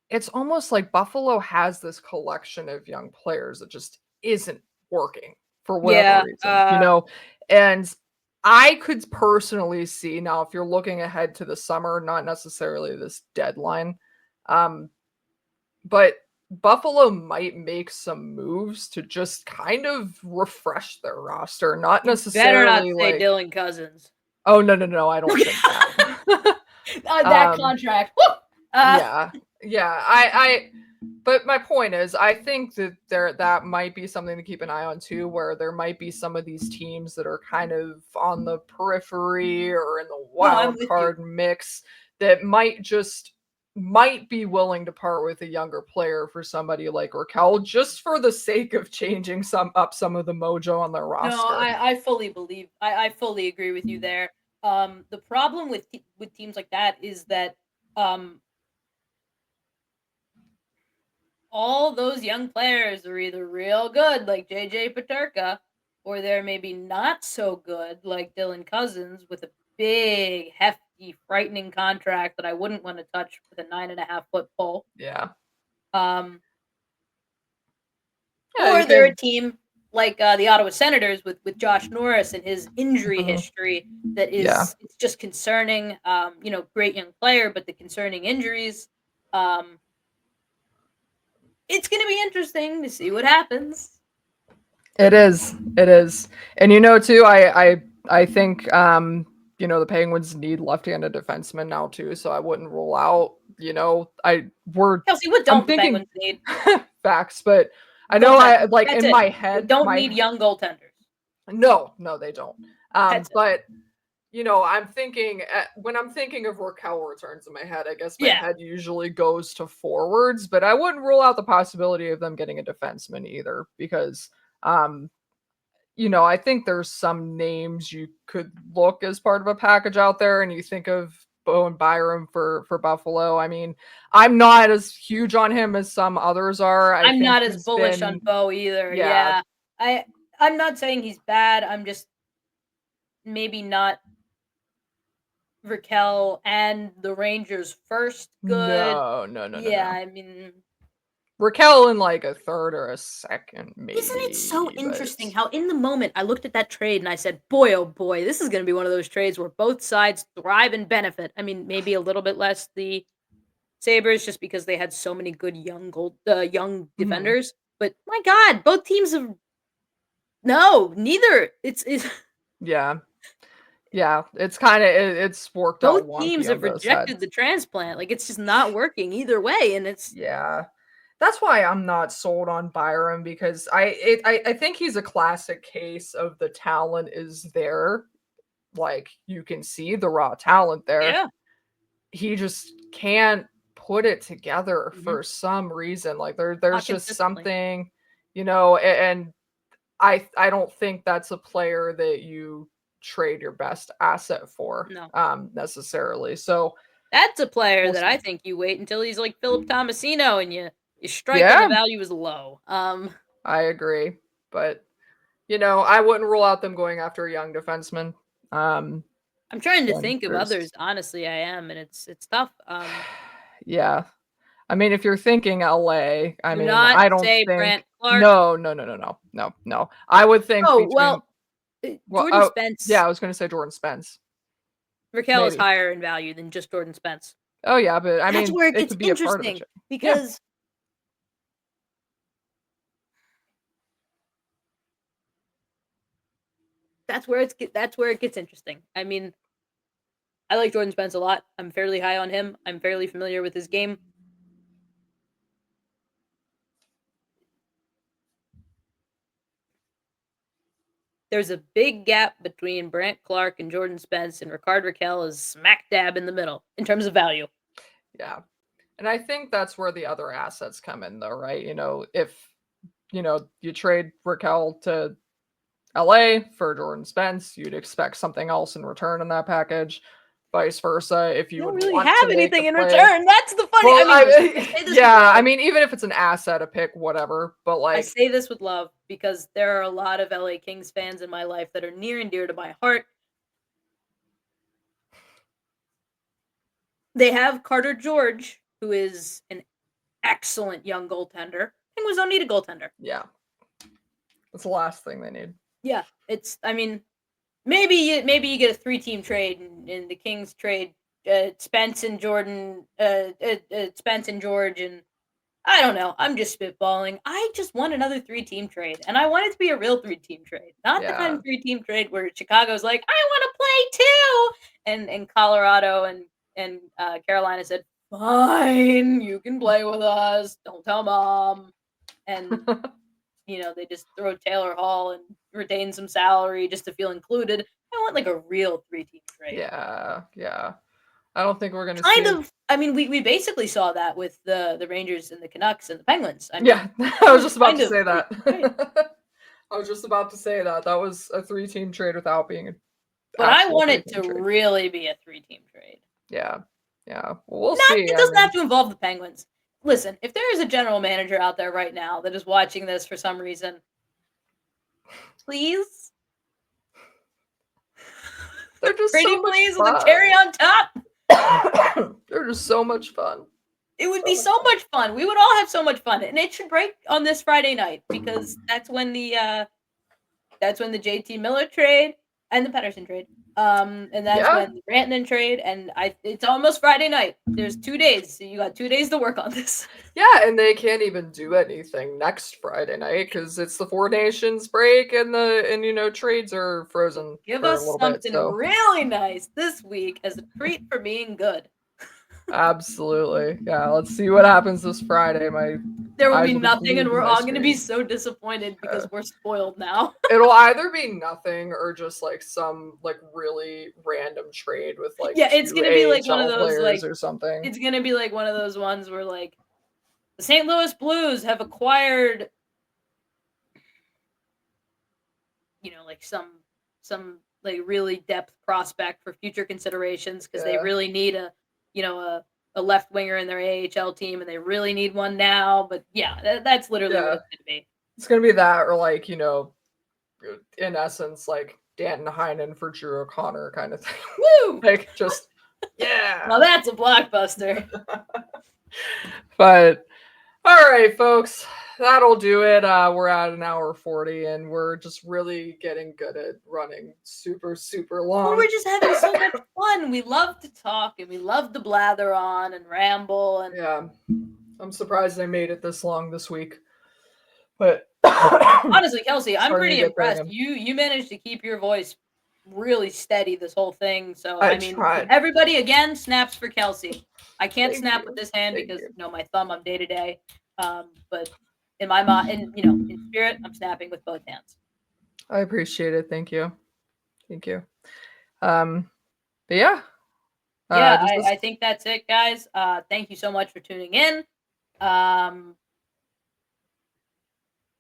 It's almost like Buffalo has this collection of young players that just isn't working for whatever reason, and I could personally see now, if you're looking ahead to the summer, not necessarily this deadline, but Buffalo might make some moves to just kind of refresh their roster, not necessarily better not say like Dylan Cousins. Oh no, I don't think that. That contract. Yeah. But my point is, I think that might be something to keep an eye on too, where there might be some of these teams that are kind of on the periphery or in the wild card mix that might be willing to part with a younger player for somebody like Rakell, just for the sake of changing some of the mojo on their roster. No, I fully believe. I fully agree with you there. The problem with teams like that is that all those young players are either real good, like JJ Peterka, or they're maybe not so good, like Dylan Cousins, with a big, hefty, frightening contract that I wouldn't want to touch with a 9.5-foot pole. Yeah. Or they're a team like the Ottawa Senators with Josh Norris and his injury history that is it's just concerning. Great young player, but the concerning injuries. It's going to be interesting to see what happens. It is. And too, I think the Penguins need left-handed defensemen now too, so I wouldn't rule out, Kelsey, what don't the Penguins need? Facts, but I know in my head they don't need young goaltenders. No, they don't. But I'm thinking when I'm thinking of Rakell returns in my head, I guess my head usually goes to forwards, but I wouldn't rule out the possibility of them getting a defenseman either, because I think there's some names you could look as part of a package out there, and you think of Bowen Byram for Buffalo. I mean, I'm not as huge on him as some others are. I'm not as bullish on Bo either. Yeah. I'm not saying he's bad. I'm just maybe not Rakell and the Rangers first good. No. Yeah, I mean, Rakell in like a third or a second, maybe. Isn't it so interesting how in the moment I looked at that trade and I said, boy, oh boy, this is going to be one of those trades where both sides thrive and benefit. I mean, maybe a little bit less the Sabres just because they had so many good young defenders. But my God, both teams have... No, neither. It's... Yeah. Yeah, it's kind of it's worked out Both wonky teams on have both rejected sides. the transplant. Like, it's just not working either way, and it's Yeah. That's why I'm not sold on Byram because I think he's a classic case of the talent is there. Like you can see the raw talent there. yeah. He just can't put it together Mhm. for some reason. Like there's Not just consistently. something, and I don't think that's a player that you trade your best asset for No. necessarily. So That's a player we'll that see. I think you wait until he's like Philip Tomasino and you strike when the Yeah, value is low. I agree. But I wouldn't rule out them going after a young defenseman. I'm trying to One think of others. first. Honestly, I am, and it's tough. Yeah. I mean, if you're thinking LA, I Do mean, not I don't say think Brant Clark. no, no, no, no, no, no, no. I would think Oh between well, Jordan yeah, Spence. I was gonna say Jordan Spence. Rakell is Maybe. higher in value than just Jordan Spence. Oh yeah, but I That's mean, where it it gets could be a part of it. interesting Yeah. because that's where it gets interesting. I mean, I like Jordan Spence a lot. I'm fairly high on him. I'm fairly familiar with his game. There's a big gap between Brant Clark and Jordan Spence, and Rickard Rakell is smack dab in the middle in terms of value. Yeah. And I think that's where the other assets come in though, right? If you trade Raquel to LA for Jordan Spence, you'd expect something else in return in that package. Vice versa, if You you don't would really want have to make anything a in play. return. That's the funny. Well, I say this with yeah, I love. mean, even if it's an asset, a pick, whatever, but I like, say this with love because there are a lot of LA Kings fans in my life that are near and dear to my heart. They have Carter George, who is an excellent young goaltender. Penguins don't need a goaltender. yeah, that's the last thing they need. Yeah, I mean, maybe you get a 3-team trade and the Kings trade Spence and Jordan, Spence and George, and I don't know. I'm just spitballing. I just want another 3-team trade, and I want it to be a real 3-team trade, not the kind Yeah. of 3-team trade where Chicago's like, I want to play too, and Colorado and Carolina said, fine, you can play with us. Don't tell mom, and they just throw Taylor Hall and retain some salary just to feel included. I want like a real 3-team trade. Yeah, yeah. I don't think we're gonna Kind see. of. I mean, we basically saw that with the Rangers and the Canucks and the Penguins. I mean, Yeah, I was just about kind to of say 3-team trade. that. I was just about to say that. That was a 3-team trade without being an But I actual want it 3-team to trade. really be a 3-team trade. Yeah, yeah. Well, we'll Not. see. It I doesn't mean, have to involve the Penguins. Listen, if there is a general manager out there right now that is watching this for some reason, please, they're just pretty so much please with a fun. cherry on top. They're just so much fun. It would be so much fun. We would all have so much fun, and it should break on this Friday night because that's when the JT Miller trade and the Pedersen trade, and that's when the Rantanen trade, and it's almost Friday night. There's 2 days, so you got 2 days to work on this. Yeah, and they can't even do anything next Friday night because it's the 4 Nations break and trades are frozen Give for a us little bit. something So really nice this week as a treat for being good. absolutely, yeah. Let's see what happens this Friday. There will eyes be will be nothing, and glued to we're my all going to be screen. so disappointed because we're spoiled now. It'll either be nothing or just like some like really random trade with like Yeah, it's 2 going to be like one of AHL those players or something. It's going to be like one of those ones where like the St. Louis Blues have acquired like some like really depth prospect for future considerations because they really need a left winger in their AHL team and they really need one now. But yeah, that's literally what it's going to be. It's going to be that or like, in essence, like Danton Heinen for Drew O'Connor kind of thing. Woo! Like just, yeah. Well, that's a blockbuster. But all right, folks, that'll do it. We're at an hour 40 and we're just really getting good at running super, super long. Well, we're just having so much fun. We love to talk and we love to blather on and ramble. And yeah, I'm surprised I made it this long this week. But honestly, Kelsey, I'm pretty impressed. You managed to keep your voice really steady this whole thing. So I I mean, tried. everybody again snaps for Kelsey. I can't Thank snap you. with this hand Thank because you. my thumb, I'm day to day. But in my mind, in spirit, I'm snapping with both hands. I appreciate it. Thank you. Thank you. But yeah. Yeah, Does this I think that's it, guys. Thank you so much for tuning in. Um,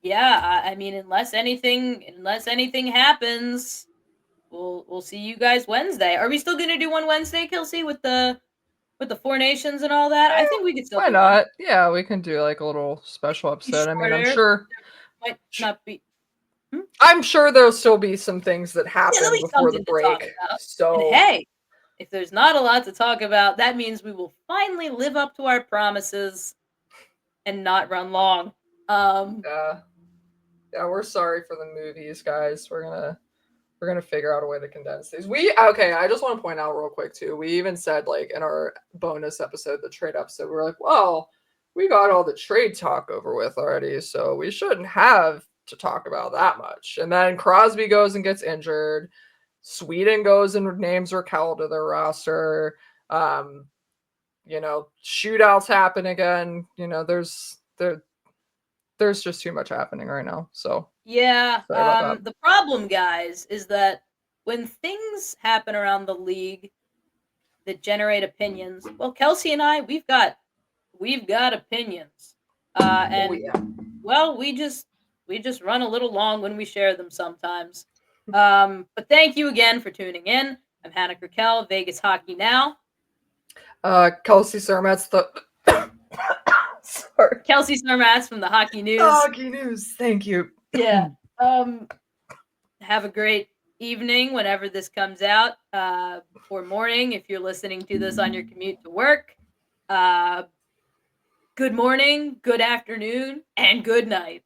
yeah, I mean, unless anything happens, we'll see you guys Wednesday. Are we still gonna do one Wednesday, Kelsey, with the Four Nations and all that? I think we could still why do one. not? Yeah, we can do like a little special Be episode. I mean, I'm shorter. sure Might not be. Hmm? I'm sure there'll still be some things that Yeah, there'll happen be before the something to talk break. about. And So hey, if there's not a lot to talk about, that means we will finally live up to our promises and not run long. yeah, we're sorry for the movies, guys. We're gonna figure out a way to condense these. Okay, I just want to point out real quick too. We even said like in our bonus episode, the trade episode, we were like, well, we got all the trade talk over with already, so we shouldn't have to talk about that much. And then Crosby goes and gets injured. Sweden goes and names Rakell to their roster. Shootouts happen again. There's just too much happening right now. So Yeah, sorry about that. the problem, guys, is that when things happen around the league that generate opinions, well, Kelsey and I, we've got opinions, Oh and yeah. well, we just run a little long when we share them sometimes. But thank you again for tuning in. I'm Hannah Rakell, Vegas Hockey Now. Kelsey Sermet's the sorry. Kelsey Snurmats from the Hockey News. Hockey News. Thank you. Yeah. Have a great evening whenever this comes out, or morning if you're listening to this on your commute to work. Good morning, good afternoon, and good night.